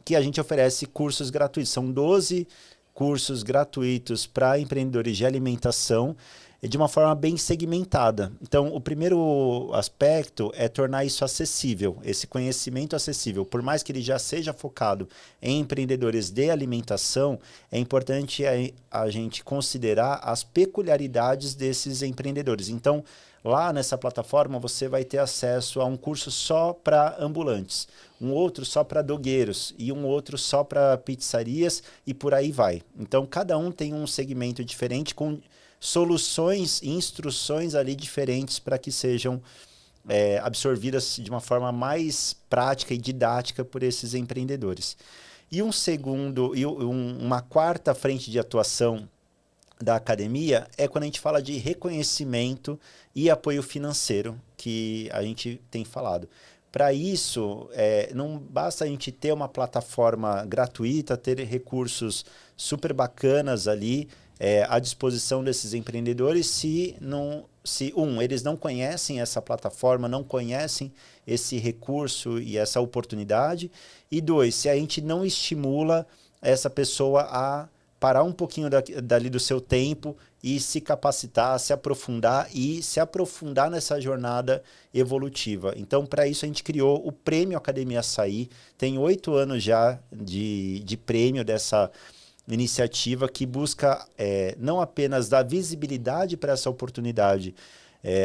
que a gente oferece cursos gratuitos. São 12 cursos gratuitos para empreendedores de alimentação, de uma forma bem segmentada. Então, o primeiro aspecto é tornar isso acessível, esse conhecimento acessível. Por mais que ele já seja focado em empreendedores de alimentação, é importante a gente considerar as peculiaridades desses empreendedores. Então, lá nessa plataforma, você vai ter acesso a um curso só para ambulantes, um outro só para dogueiros e um outro só para pizzarias e por aí vai. Então, cada um tem um segmento diferente, com soluções e instruções ali diferentes para que sejam absorvidas de uma forma mais prática e didática por esses empreendedores. E uma quarta frente de atuação da academia é quando a gente fala de reconhecimento e apoio financeiro, que a gente tem falado. Para isso, não basta a gente ter uma plataforma gratuita, ter recursos super bacanas ali à disposição desses empreendedores se eles não conhecem essa plataforma, não conhecem esse recurso e essa oportunidade, e 2, se a gente não estimula essa pessoa a parar um pouquinho dali do seu tempo e se capacitar, se aprofundar nessa jornada evolutiva. Então, para isso, a gente criou o Prêmio Academia Açaí. Tem 8 anos já de prêmio dessa iniciativa que busca não apenas dar visibilidade para essa oportunidade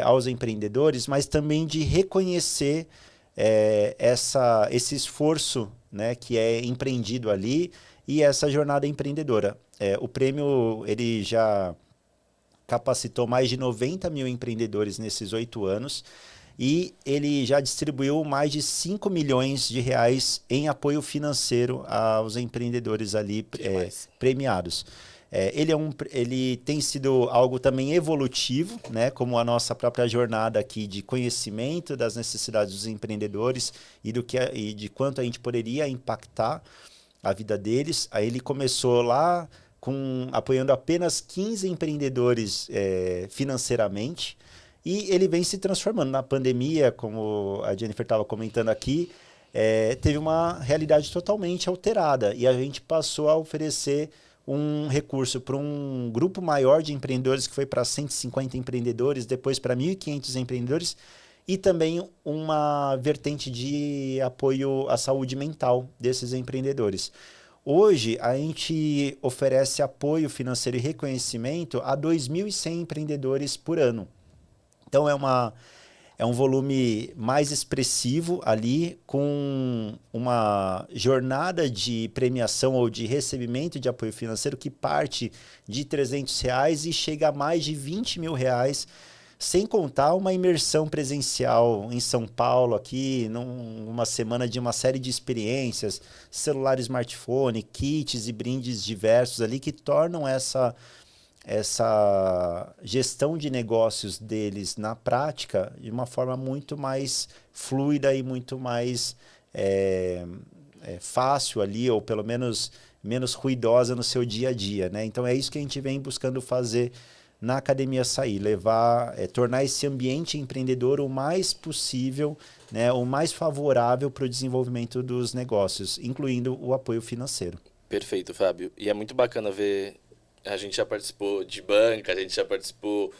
aos empreendedores, mas também de reconhecer esse esforço, né, que é empreendido ali e essa jornada empreendedora. O prêmio ele já capacitou mais de 90 mil empreendedores nesses 8 anos e ele já distribuiu mais de 5 milhões de reais em apoio financeiro aos empreendedores ali premiados. Ele tem sido algo também evolutivo, né, como a nossa própria jornada aqui de conhecimento das necessidades dos empreendedores e de quanto a gente poderia impactar a vida deles. Aí ele começou lá apoiando apenas 15 empreendedores financeiramente, e ele vem se transformando. Na pandemia, como a Jennifer estava comentando aqui, teve uma realidade totalmente alterada, e a gente passou a oferecer um recurso para um grupo maior de empreendedores, que foi para 150 empreendedores, depois para 1.500 empreendedores, e também uma vertente de apoio à saúde mental desses empreendedores. Hoje, a gente oferece apoio financeiro e reconhecimento a 2.100 empreendedores por ano. Então, é um volume mais expressivo ali, com uma jornada de premiação ou de recebimento de apoio financeiro que parte de R$300 e chega a mais de R$20 mil Sem contar uma imersão presencial em São Paulo, aqui, numa semana de uma série de experiências, celular, smartphone, kits e brindes diversos ali, que tornam essa gestão de negócios deles na prática de uma forma muito mais fluida e muito mais fácil ali, ou pelo menos menos ruidosa no seu dia a dia, né? Então é isso que a gente vem buscando fazer na Academia Açaí, tornar esse ambiente empreendedor o mais possível, né, o mais favorável para o desenvolvimento dos negócios, incluindo o apoio financeiro. Perfeito, Fábio. E é muito bacana ver, a gente já participou de banca, a gente já participou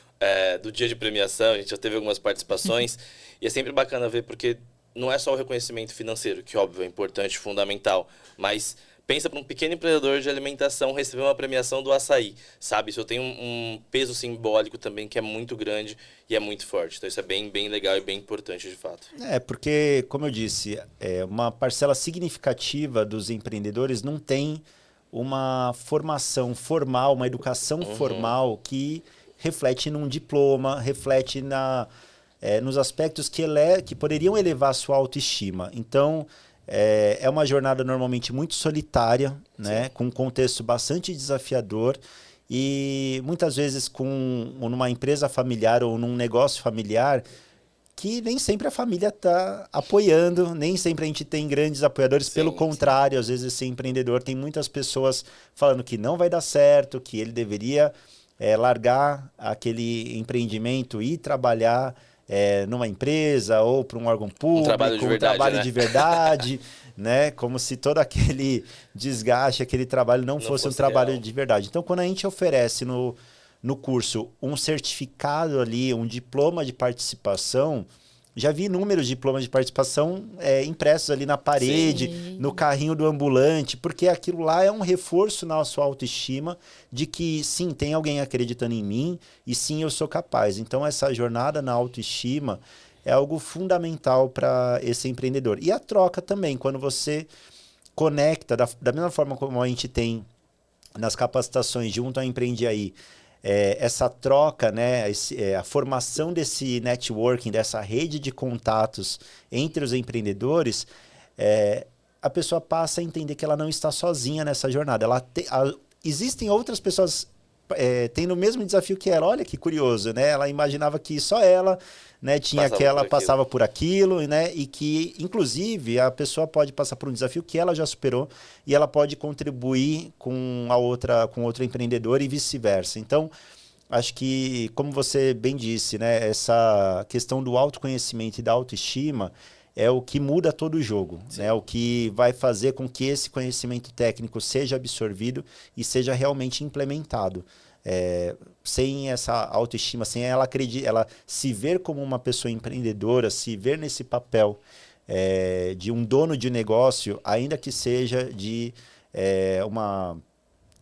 do dia de premiação, a gente já teve algumas participações, e é sempre bacana ver porque não é só o reconhecimento financeiro, que óbvio é importante, fundamental, mas pensa para um pequeno empreendedor de alimentação receber uma premiação do açaí, sabe? Isso tem um peso simbólico também que é muito grande e é muito forte. Então isso é bem, bem legal e bem importante de fato. Porque, como eu disse, uma parcela significativa dos empreendedores não tem uma formação formal, uma educação formal que reflete num diploma, reflete nos aspectos que poderiam elevar a sua autoestima. Então, é uma jornada normalmente muito solitária, né? Com um contexto bastante desafiador e muitas vezes numa empresa familiar ou num negócio familiar que nem sempre a família está apoiando, nem sempre a gente tem grandes apoiadores, pelo contrário, às vezes esse empreendedor tem muitas pessoas falando que não vai dar certo, que ele deveria largar aquele empreendimento e trabalhar numa empresa ou para um órgão público, um trabalho de verdade, né? Como se todo aquele desgaste, aquele trabalho não fosse um trabalho real de verdade. Então, quando a gente oferece no curso um certificado ali, um diploma de participação, já vi inúmeros diplomas de participação impressos ali na parede, no carrinho do ambulante, porque aquilo lá é um reforço na sua autoestima de que, sim, tem alguém acreditando em mim e sim, eu sou capaz. Então, essa jornada na autoestima é algo fundamental para esse empreendedor. E a troca também, quando você conecta, da mesma forma como a gente tem nas capacitações junto ao Empreende Aí, essa troca, né, a formação desse networking, dessa rede de contatos entre os empreendedores, a pessoa passa a entender que ela não está sozinha nessa jornada. Existem outras pessoas tendo o mesmo desafio que ela. Olha que curioso, né? Ela imaginava que só ela, né, passava por aquilo, né? E que, inclusive, a pessoa pode passar por um desafio que ela já superou e ela pode contribuir com outro empreendedor e vice-versa. Então, acho que, como você bem disse, né, essa questão do autoconhecimento e da autoestima é o que muda todo o jogo, né? O que vai fazer com que esse conhecimento técnico seja absorvido e seja realmente implementado. Sem essa autoestima, sem ela se ver como uma pessoa empreendedora, se ver nesse papel de um dono de negócio, ainda que seja de uma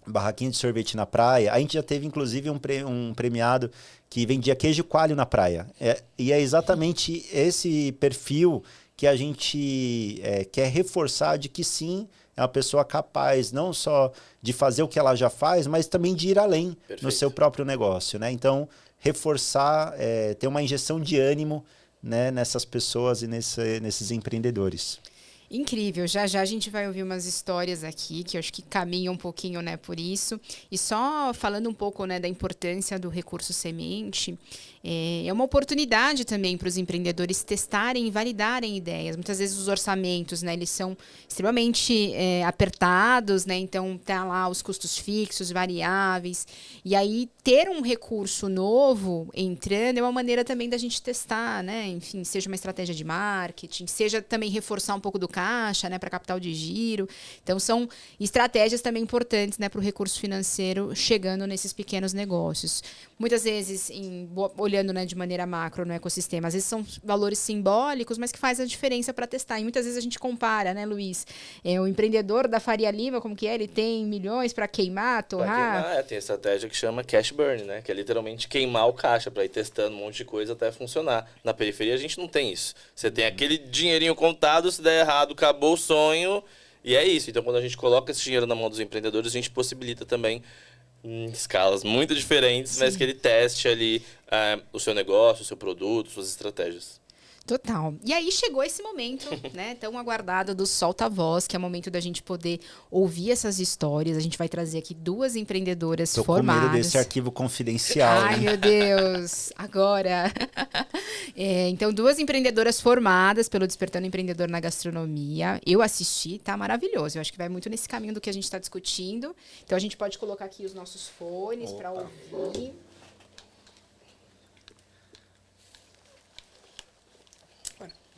barraquinha de sorvete na praia. A gente já teve, inclusive, um premiado que vendia queijo coalho na praia. E é exatamente esse perfil que a gente quer reforçar de que sim, é uma pessoa capaz não só de fazer o que ela já faz, mas também de ir além no seu próprio negócio, né? Então, reforçar, ter uma injeção de ânimo, né, nessas pessoas e nesses empreendedores. Incrível, já a gente vai ouvir umas histórias aqui que eu acho que caminham um pouquinho, né, por isso. E só falando um pouco, né, da importância do recurso semente, é uma oportunidade também para os empreendedores testarem e validarem ideias. Muitas vezes os orçamentos, né, eles são extremamente apertados, né, então tá lá os custos fixos, variáveis. E aí ter um recurso novo entrando é uma maneira também da gente testar, né, enfim, seja uma estratégia de marketing, seja também reforçar um pouco do caixa, né, para capital de giro. Então, são estratégias também importantes, né, para o recurso financeiro chegando nesses pequenos negócios. Muitas vezes, olhando, né, de maneira macro no ecossistema, às vezes são valores simbólicos, mas que faz a diferença para testar. E muitas vezes a gente compara, né, Luiz? O empreendedor da Faria Lima, como que é? Ele tem milhões para queimar, torrar. Tem a estratégia que chama cash burn, né? Que é literalmente queimar o caixa para ir testando um monte de coisa até funcionar. Na periferia a gente não tem isso. Você tem aquele dinheirinho contado, se der errado, acabou o sonho, e é isso. Então, quando a gente coloca esse dinheiro na mão dos empreendedores, a gente possibilita também, em escalas muito diferentes, mas que ele teste ali o seu negócio, o seu produto, suas estratégias. Total. E aí chegou esse momento, né, tão aguardado do Solta a Voz, que é o momento da gente poder ouvir essas histórias. A gente vai trazer aqui 2 empreendedoras Tô formadas. com medo desse arquivo confidencial. Ai, meu Deus! Agora! Então, 2 empreendedoras formadas pelo Despertando Empreendedor na Gastronomia. Eu assisti, tá maravilhoso. Eu acho que vai muito nesse caminho do que a gente está discutindo. Então, a gente pode colocar aqui os nossos fones para ouvir.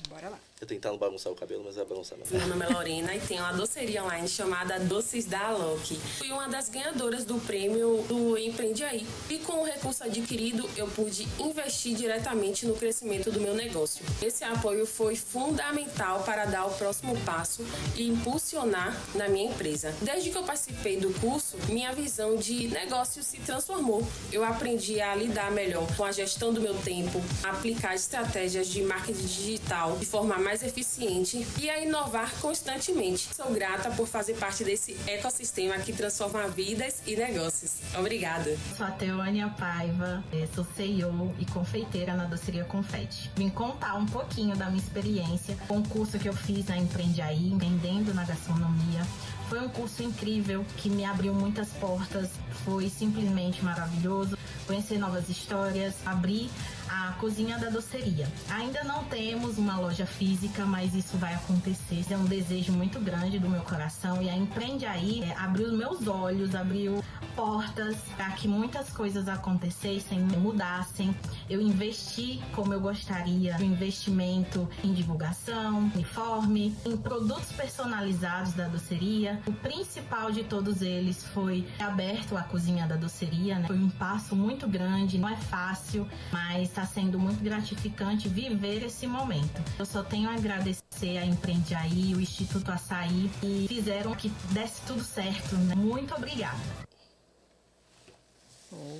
Bora lá. Eu tentando bagunçar o cabelo, mas vai bagunçar mais. Meu nome é Lorena e tenho uma doceria online chamada Doces da Alok. Fui uma das ganhadoras do prêmio do Empreende Aí. E com o recurso adquirido, eu pude investir diretamente no crescimento do meu negócio. Esse apoio foi fundamental para dar o próximo passo e impulsionar na minha empresa. Desde que eu participei do curso, minha visão de negócio se transformou. Eu aprendi a lidar melhor com a gestão do meu tempo, aplicar estratégias de marketing digital de forma mais eficiente e a inovar constantemente. Sou grata por fazer parte desse ecossistema que transforma vidas e negócios. Obrigada. Sou a Teônia Paiva, sou CEO e confeiteira na Doceria Confete. Vim contar um pouquinho da minha experiência com o curso que eu fiz na Empreende Aí, empreendendo na gastronomia. Foi um curso incrível que me abriu muitas portas, foi simplesmente maravilhoso. Conhecer novas histórias, abrir a cozinha da doceria. Ainda não temos uma loja física, mas isso vai acontecer. É um desejo muito grande do meu coração e a Empreende Aí abriu meus olhos, abriu portas para que muitas coisas acontecessem, mudassem. Eu investi como eu gostaria, no investimento em divulgação, uniforme, em produtos personalizados da doceria. O principal de todos eles foi aberto a cozinha da doceria, né? Foi um passo muito grande, não é fácil, mas está sendo muito gratificante viver esse momento. Eu só tenho a agradecer a Empreende Aí, o Instituto Açaí, que fizeram que desse tudo certo, né? Muito obrigada.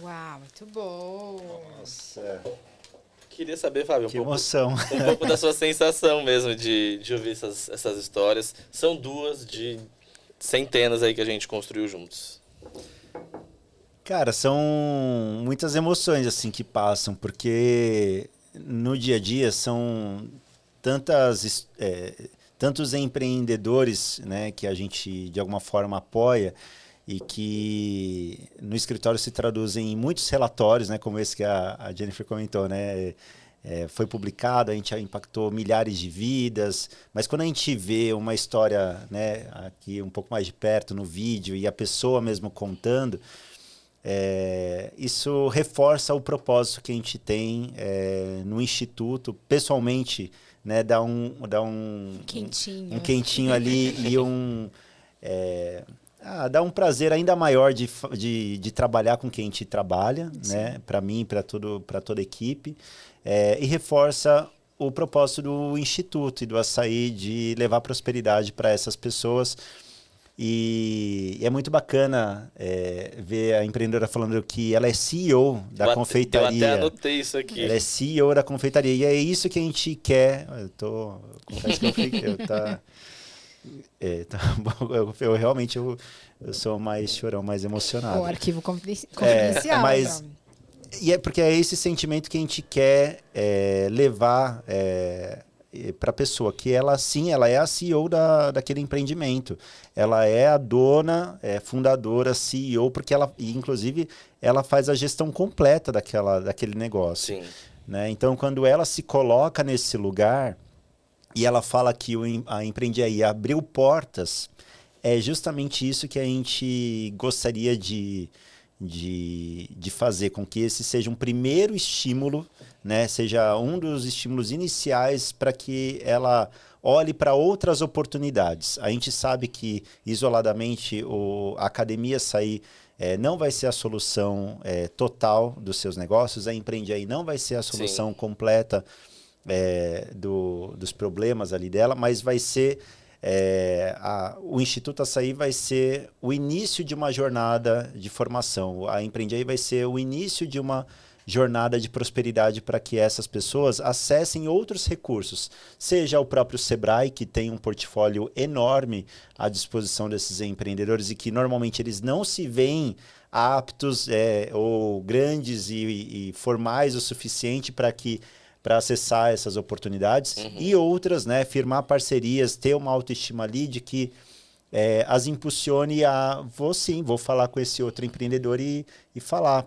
Uau, muito bom. Nossa, Queria saber, Fábio, que emoção. um pouco da sua sensação mesmo de ouvir essas histórias. São 2 de centenas aí que a gente construiu juntos. Cara, são muitas emoções assim que passam, porque no dia a dia são tantos empreendedores, né, que a gente de alguma forma apoia e que no escritório se traduzem em muitos relatórios, né, como esse que a Jennifer comentou, né? Foi publicado, a gente impactou milhares de vidas, mas quando a gente vê uma história, né, aqui um pouco mais de perto no vídeo e a pessoa mesmo contando, isso reforça o propósito que a gente tem no Instituto. Pessoalmente, né, dá um quentinho ali e dá um prazer ainda maior de trabalhar com quem a gente trabalha, né, para mim, para toda a equipe, e reforça o propósito do Instituto e do Açaí de levar prosperidade para essas pessoas. E é muito bacana ver a empreendedora falando que ela é CEO da confeitaria. Eu até anotei isso aqui. Ela é CEO da confeitaria. E é isso que a gente quer. Confesso que eu fiquei. Eu realmente eu sou mais chorão, mais emocionado. O arquivo confidencial. E é porque é esse sentimento que a gente quer levar para a pessoa, que ela sim, ela é a CEO daquele empreendimento. Ela é a dona, fundadora, CEO, porque inclusive, ela faz a gestão completa daquele negócio. Sim. Né? Então, quando ela se coloca nesse lugar e ela fala que a Empreende Aí abriu portas, é justamente isso que a gente gostaria de fazer com que esse seja um primeiro estímulo, né? Seja um dos estímulos iniciais para que ela olhe para outras oportunidades. A gente sabe que, isoladamente, a Academia Açaí não vai ser a solução total dos seus negócios, a Empreende Aí não vai ser a solução completa dos problemas ali dela, mas vai ser... o Instituto Açaí vai ser o início de uma jornada de formação. A Empreende Aí vai ser o início de uma jornada de prosperidade para que essas pessoas acessem outros recursos. Seja o próprio Sebrae, que tem um portfólio enorme à disposição desses empreendedores e que normalmente eles não se veem aptos ou grandes e formais o suficiente para acessar essas oportunidades. E outras, né, firmar parcerias, ter uma autoestima ali de que as impulsione vou falar com esse outro empreendedor e falar,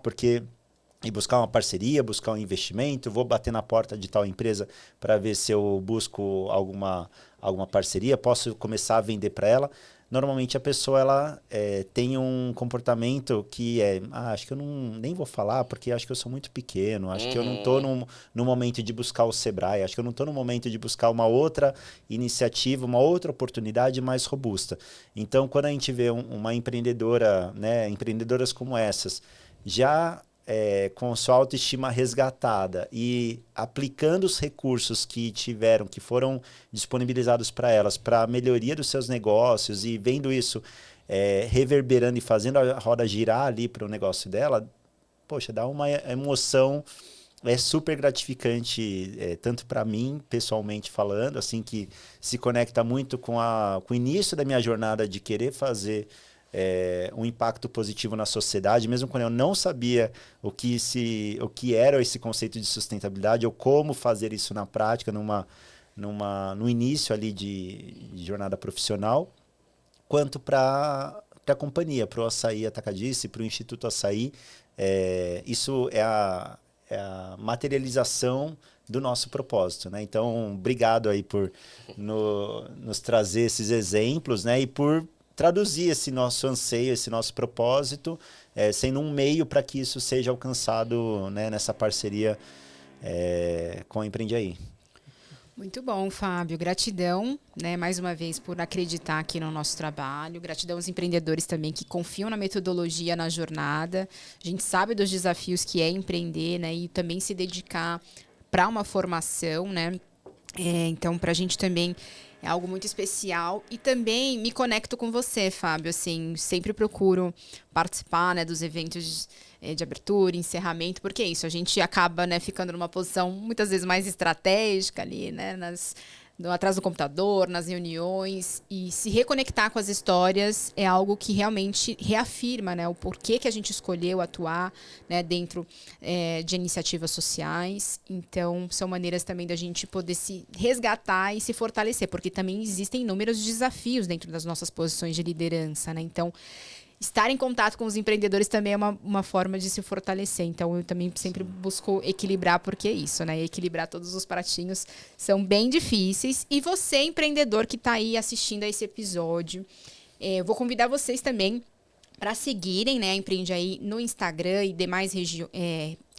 e buscar uma parceria, buscar um investimento, vou bater na porta de tal empresa para ver se eu busco alguma parceria, posso começar a vender para ela. Normalmente a pessoa ela tem um comportamento que acho que eu nem vou falar porque acho que eu sou muito pequeno, acho que eu não estou no momento de buscar o Sebrae, acho que eu não estou no momento de buscar uma outra iniciativa, uma outra oportunidade mais robusta. Então, quando a gente vê uma empreendedora, né, empreendedoras como essas, já com sua autoestima resgatada e aplicando os recursos que foram disponibilizados para elas para a melhoria dos seus negócios e vendo isso reverberando e fazendo a roda girar ali para o negócio dela, poxa, dá uma emoção super gratificante, tanto para mim, pessoalmente falando, assim, que se conecta muito com o início da minha jornada de querer fazer um impacto positivo na sociedade, mesmo quando eu não sabia o que era esse conceito de sustentabilidade ou como fazer isso na prática, no início ali de jornada profissional, quanto para a companhia, para o Açaí Atacadista e para o Instituto Açaí. Isso é a materialização do nosso propósito, né? Então, obrigado aí por nos trazer esses exemplos, né? E por traduzir esse nosso anseio, esse nosso propósito, sendo um meio para que isso seja alcançado, né, nessa parceria com a Empreende Aí. Muito bom, Fábio. Gratidão, né, mais uma vez, por acreditar aqui no nosso trabalho. Gratidão aos empreendedores também que confiam na metodologia, na jornada. A gente sabe dos desafios que é empreender, né, e também se dedicar para uma formação, né? Então, para a gente também é algo muito especial. E também me conecto com você, Fábio. Assim, sempre procuro participar, né, dos eventos de abertura, encerramento, porque é isso, a gente acaba, né, ficando numa posição muitas vezes mais estratégica ali, né, atrás do computador, nas reuniões, e se reconectar com as histórias é algo que realmente reafirma, né, o porquê que a gente escolheu atuar, né, dentro de iniciativas sociais. Então, são maneiras também da gente poder se resgatar e se fortalecer, porque também existem inúmeros desafios dentro das nossas posições de liderança, né? Então, estar em contato com os empreendedores também é uma forma de se fortalecer. Então, eu também sempre busco equilibrar, porque é isso, né? Equilibrar todos os pratinhos são bem difíceis. E você, empreendedor que está aí assistindo a esse episódio, eu vou convidar vocês também para seguirem, né, a Empreende Aí no Instagram e demais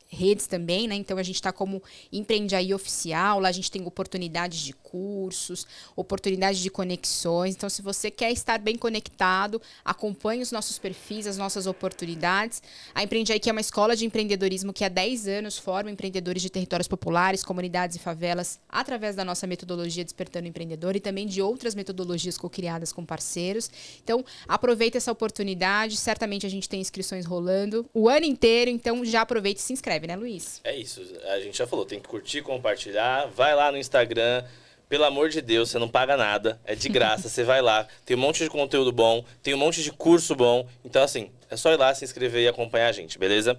redes também, né? Então, a gente está como Empreende Aí Oficial. Lá a gente tem oportunidades de cursos, oportunidades de conexões. Então, se você quer estar bem conectado, acompanhe os nossos perfis, as nossas oportunidades. A Empreende Aí, que é uma escola de empreendedorismo que há 10 anos forma empreendedores de territórios populares, comunidades e favelas, através da nossa metodologia Despertando o Empreendedor e também de outras metodologias co-criadas com parceiros. Então, aproveita essa oportunidade. Certamente a gente tem inscrições rolando o ano inteiro, então já aproveita e se inscreve, né, Luiz? É isso, a gente já falou, tem que curtir, compartilhar, vai lá no Instagram, pelo amor de Deus, você não paga nada, é de graça, você vai lá, tem um monte de conteúdo bom, tem um monte de curso bom, então assim, é só ir lá, se inscrever e acompanhar a gente, beleza?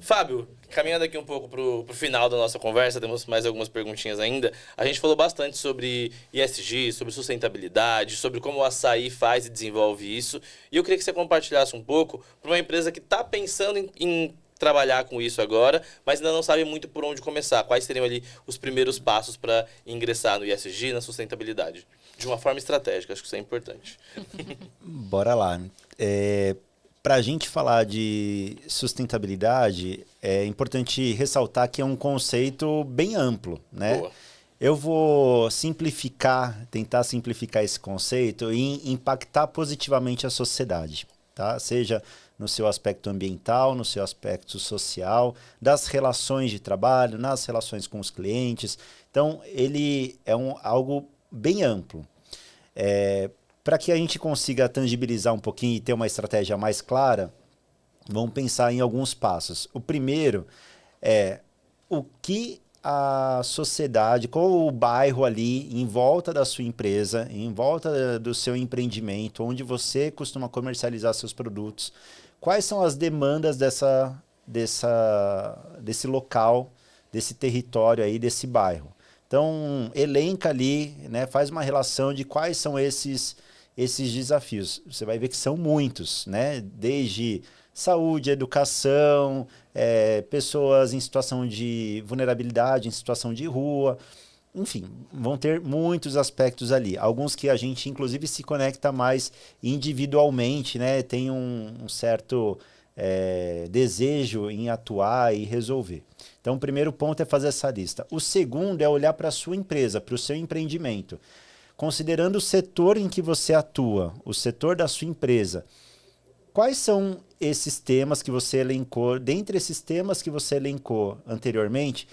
Fábio, caminhando aqui um pouco pro final da nossa conversa, temos mais algumas perguntinhas ainda. A gente falou bastante sobre ESG, sobre sustentabilidade, sobre como o Açaí faz e desenvolve isso, e eu queria que você compartilhasse um pouco para uma empresa que está pensando em trabalhar com isso agora, mas ainda não sabe muito por onde começar. Quais seriam ali os primeiros passos para ingressar no ESG, na sustentabilidade? De uma forma estratégica, acho que isso é importante. Bora lá. Para a gente falar de sustentabilidade, é importante ressaltar que é um conceito bem amplo, né? Boa. Eu vou tentar simplificar esse conceito e impactar positivamente a sociedade, tá? Seja no seu aspecto ambiental, no seu aspecto social, das relações de trabalho, nas relações com os clientes. Então, ele é algo bem amplo. Para que a gente consiga tangibilizar um pouquinho e ter uma estratégia mais clara, vamos pensar em alguns passos. O primeiro é o que a sociedade, qual o bairro ali em volta da sua empresa, em volta do seu empreendimento, onde você costuma comercializar seus produtos, quais são as demandas desse local, desse território aí, desse bairro. Então, elenca ali, né, faz uma relação de quais são esses desafios. Você vai ver que são muitos, né? Desde saúde, educação, pessoas em situação de vulnerabilidade, em situação de rua. Enfim, vão ter muitos aspectos ali. Alguns que a gente, inclusive, se conecta mais individualmente, né? Tem um certo desejo em atuar e resolver. Então, o primeiro ponto é fazer essa lista. O segundo é olhar para a sua empresa, para o seu empreendimento. Considerando o setor em que você atua, o setor da sua empresa, quais são esses temas que você elencou, dentre esses temas que você elencou anteriormente,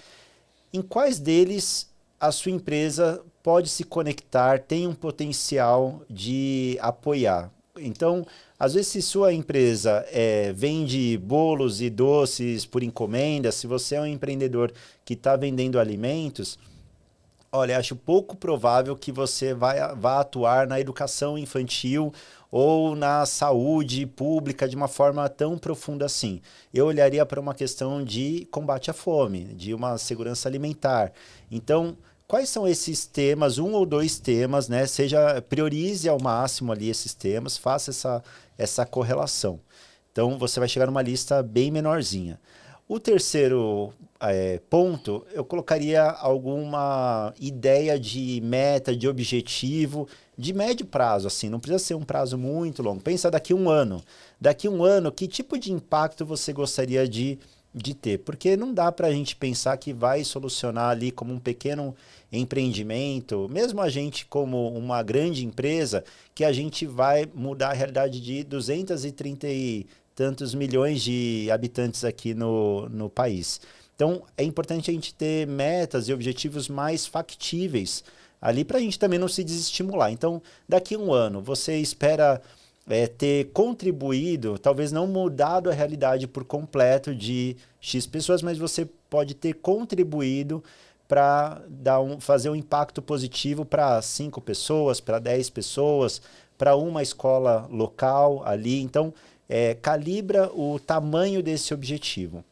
em quais deles a sua empresa pode se conectar, tem um potencial de apoiar? Então, às vezes, se sua empresa vende bolos e doces por encomenda, se você é um empreendedor que está vendendo alimentos, olha, acho pouco provável que você vá atuar na educação infantil ou na saúde pública de uma forma tão profunda assim. Eu olharia para uma questão de combate à fome, de uma segurança alimentar. Então, quais são esses temas, 1 ou 2 temas, né? Priorize ao máximo ali esses temas, faça essa correlação. Então, você vai chegar numa lista bem menorzinha. O terceiro ponto, eu colocaria alguma ideia de meta, de objetivo, de médio prazo, assim, não precisa ser um prazo muito longo. Pensa daqui a 1 ano. Daqui a 1 ano, que tipo de impacto você gostaria de ter? Porque não dá para a gente pensar que vai solucionar ali como um pequeno empreendimento, mesmo a gente como uma grande empresa, que a gente vai mudar a realidade de 230 e tantos milhões de habitantes aqui no país. Então, é importante a gente ter metas e objetivos mais factíveis ali para a gente também não se desestimular. Então, daqui a 1 ano, você espera ter contribuído, talvez não mudado a realidade por completo de X pessoas, mas você pode ter contribuído para fazer um impacto positivo para 5 pessoas, para 10 pessoas, para uma escola local ali. Então, calibra o tamanho desse objetivo.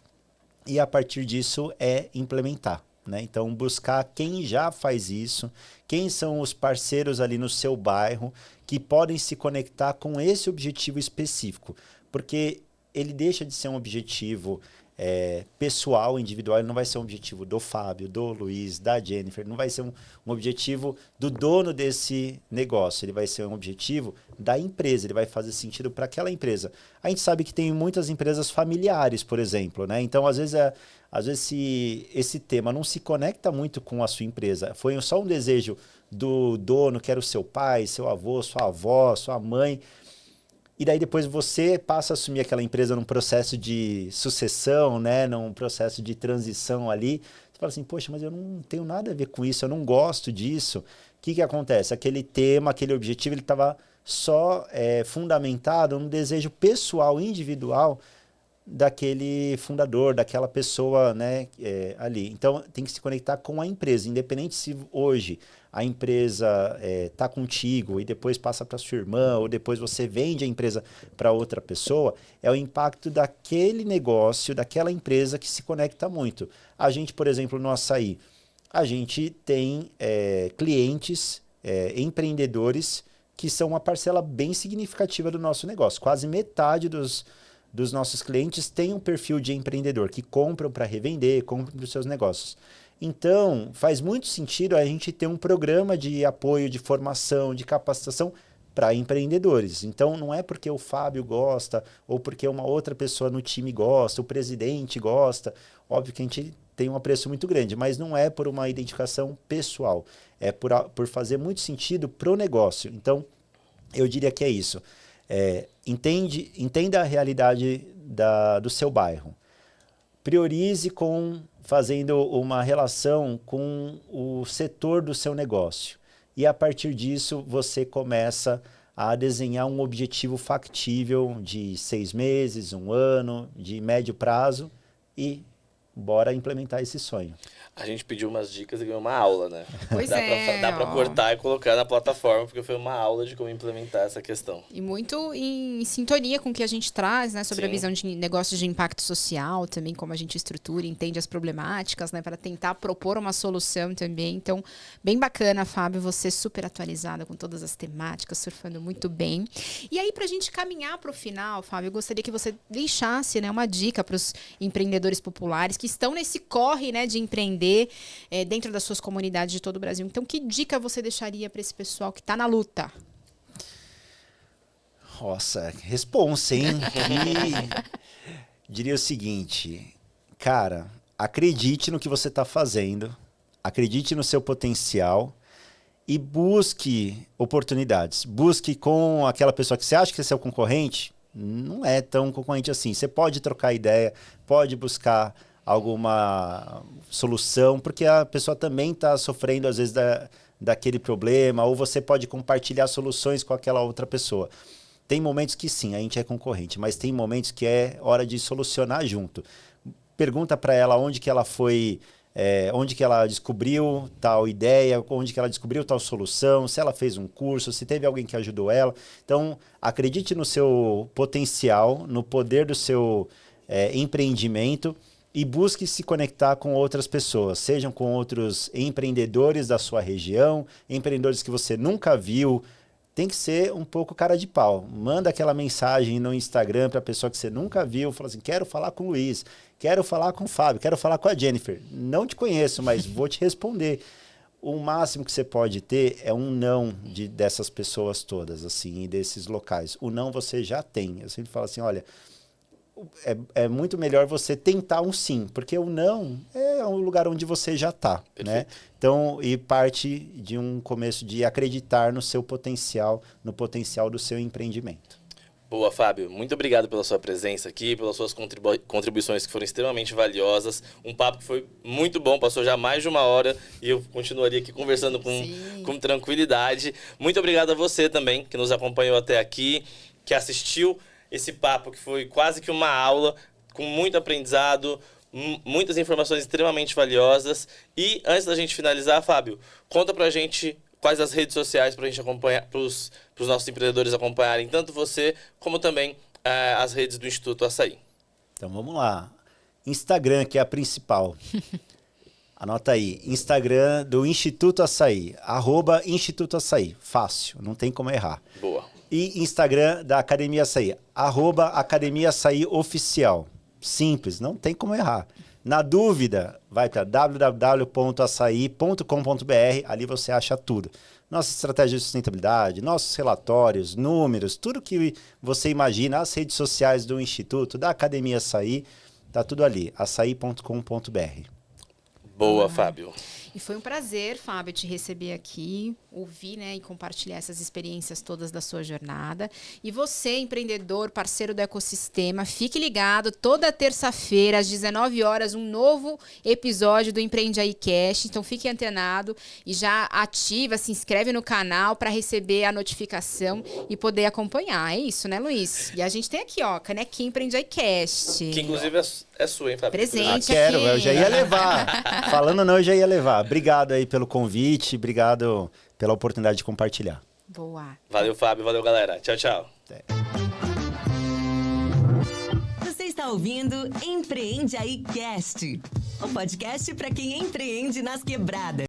E a partir disso implementar, né? Então, buscar quem já faz isso, quem são os parceiros ali no seu bairro que podem se conectar com esse objetivo específico. Porque ele deixa de ser um objetivo pessoal, individual, ele não vai ser um objetivo do Fábio, do Luiz, da Jennifer, não vai ser um objetivo do dono desse negócio, ele vai ser um objetivo da empresa, ele vai fazer sentido para aquela empresa. A gente sabe que tem muitas empresas familiares, por exemplo, né? Então, às vezes se esse tema não se conecta muito com a sua empresa, foi só um desejo do dono, que era o seu pai, seu avô, sua avó, sua mãe, e daí depois você passa a assumir aquela empresa num processo de sucessão, né? Num processo de transição ali. Você fala assim, poxa, mas eu não tenho nada a ver com isso, eu não gosto disso. O que acontece? Aquele tema, aquele objetivo, ele estava só fundamentado num desejo pessoal, individual, daquele fundador, daquela pessoa, né, ali. Então, tem que se conectar com a empresa, independente se hoje a empresa está contigo e depois passa para sua irmã, ou depois você vende a empresa para outra pessoa, é o impacto daquele negócio, daquela empresa que se conecta muito. A gente, por exemplo, no Assaí, a gente tem clientes, empreendedores, que são uma parcela bem significativa do nosso negócio. Quase metade dos nossos clientes tem um perfil de empreendedor, que compram para revender, compram para os seus negócios. Então, faz muito sentido a gente ter um programa de apoio, de formação, de capacitação para empreendedores. Então, não é porque o Fábio gosta, ou porque uma outra pessoa no time gosta, o presidente gosta. Óbvio que a gente tem um apreço muito grande, mas não é por uma identificação pessoal. É por fazer muito sentido para o negócio. Então, eu diria que é isso. Entenda a realidade do seu bairro. Priorize fazendo uma relação com o setor do seu negócio. E a partir disso, você começa a desenhar um objetivo factível de 6 meses, 1 ano, de médio prazo, e bora implementar esse sonho. A gente pediu umas dicas e ganhou uma aula, né? Pois dá pra ó. cortar e colocar na plataforma, porque foi uma aula de como implementar essa questão. E muito em sintonia com o que a gente traz, né? Sobre a Sim. visão de negócios de impacto social, também como a gente estrutura, entende as problemáticas, né? Para tentar propor uma solução também. Então, bem bacana, Fábio, você super atualizada com todas as temáticas, surfando muito bem. E aí, para a gente caminhar para o final, Fábio, eu gostaria que você deixasse, né, uma dica para os empreendedores populares que estão nesse corre, né, de empreender dentro das suas comunidades de todo o Brasil. Então, que dica você deixaria para esse pessoal que está na luta? Nossa, responsa, hein? Diria o seguinte, cara, acredite no que você está fazendo, acredite no seu potencial e busque oportunidades. Busque com aquela pessoa que você acha que é seu concorrente, não é tão concorrente assim. Você pode trocar ideia, pode buscar alguma solução, porque a pessoa também está sofrendo, às vezes, daquele problema, ou você pode compartilhar soluções com aquela outra pessoa. Tem momentos que sim, a gente é concorrente, mas tem momentos que é hora de solucionar junto. Pergunta para ela onde que ela foi, onde que ela descobriu tal ideia, onde que ela descobriu tal solução, se ela fez um curso, se teve alguém que ajudou ela. Então, acredite no seu potencial, no poder do seu empreendimento, e busque se conectar com outras pessoas, sejam com outros empreendedores da sua região, empreendedores que você nunca viu. Tem que ser um pouco cara de pau. Manda aquela mensagem no Instagram para a pessoa que você nunca viu, fala assim, quero falar com o Luiz, quero falar com o Fábio, quero falar com a Jennifer. Não te conheço, mas vou te responder. O máximo que você pode ter é um não dessas pessoas todas, assim, desses locais. O não você já tem. Eu sempre falo assim, olha, é muito melhor você tentar um sim, porque o não é um lugar onde você já está, né? Então, e parte de um começo de acreditar no seu potencial, no potencial do seu empreendimento. Boa, Fábio. Muito obrigado pela sua presença aqui, pelas suas contribuições que foram extremamente valiosas. Um papo que foi muito bom, passou já mais de 1 hora e eu continuaria aqui conversando com tranquilidade. Muito obrigado a você também, que nos acompanhou até aqui, que assistiu esse papo que foi quase que uma aula, com muito aprendizado, muitas informações extremamente valiosas. E antes da gente finalizar, Fábio, conta pra gente quais as redes sociais pra gente acompanhar, pros nossos empreendedores acompanharem, tanto você como também as redes do Instituto Açaí. Então vamos lá. Instagram, que é a principal. Anota aí, Instagram do Instituto Açaí, @Instituto Açaí. Fácil, não tem como errar. Boa. E Instagram da Academia Açaí, @Academia Açaí Oficial. Simples, não tem como errar. Na dúvida, vai para www.açaí.com.br, ali você acha tudo. Nossa estratégia de sustentabilidade, nossos relatórios, números, tudo que você imagina, as redes sociais do Instituto, da Academia Açaí, tá tudo ali, açaí.com.br. Boa, Fábio. E foi um prazer, Fábio, te receber aqui, ouvir, né, e compartilhar essas experiências todas da sua jornada. E você, empreendedor, parceiro do ecossistema, fique ligado, toda terça-feira, às 19 horas, um novo episódio do Empreende Aí Cast. Então, fique antenado e já ativa, se inscreve no canal para receber a notificação e poder acompanhar. É isso, né, Luiz? E a gente tem aqui, ó, canequinha Empreende Aí Cast. Que, inclusive, é sua, hein, Fábio? Presente Quero, aqui. eu já ia levar. Falando não, eu já ia levar. Obrigado aí pelo convite, obrigado pela oportunidade de compartilhar. Boa. Valeu, Fábio. Valeu, galera. Tchau, tchau. Você está ouvindo Empreende Aí Cast, o podcast para quem empreende nas quebradas.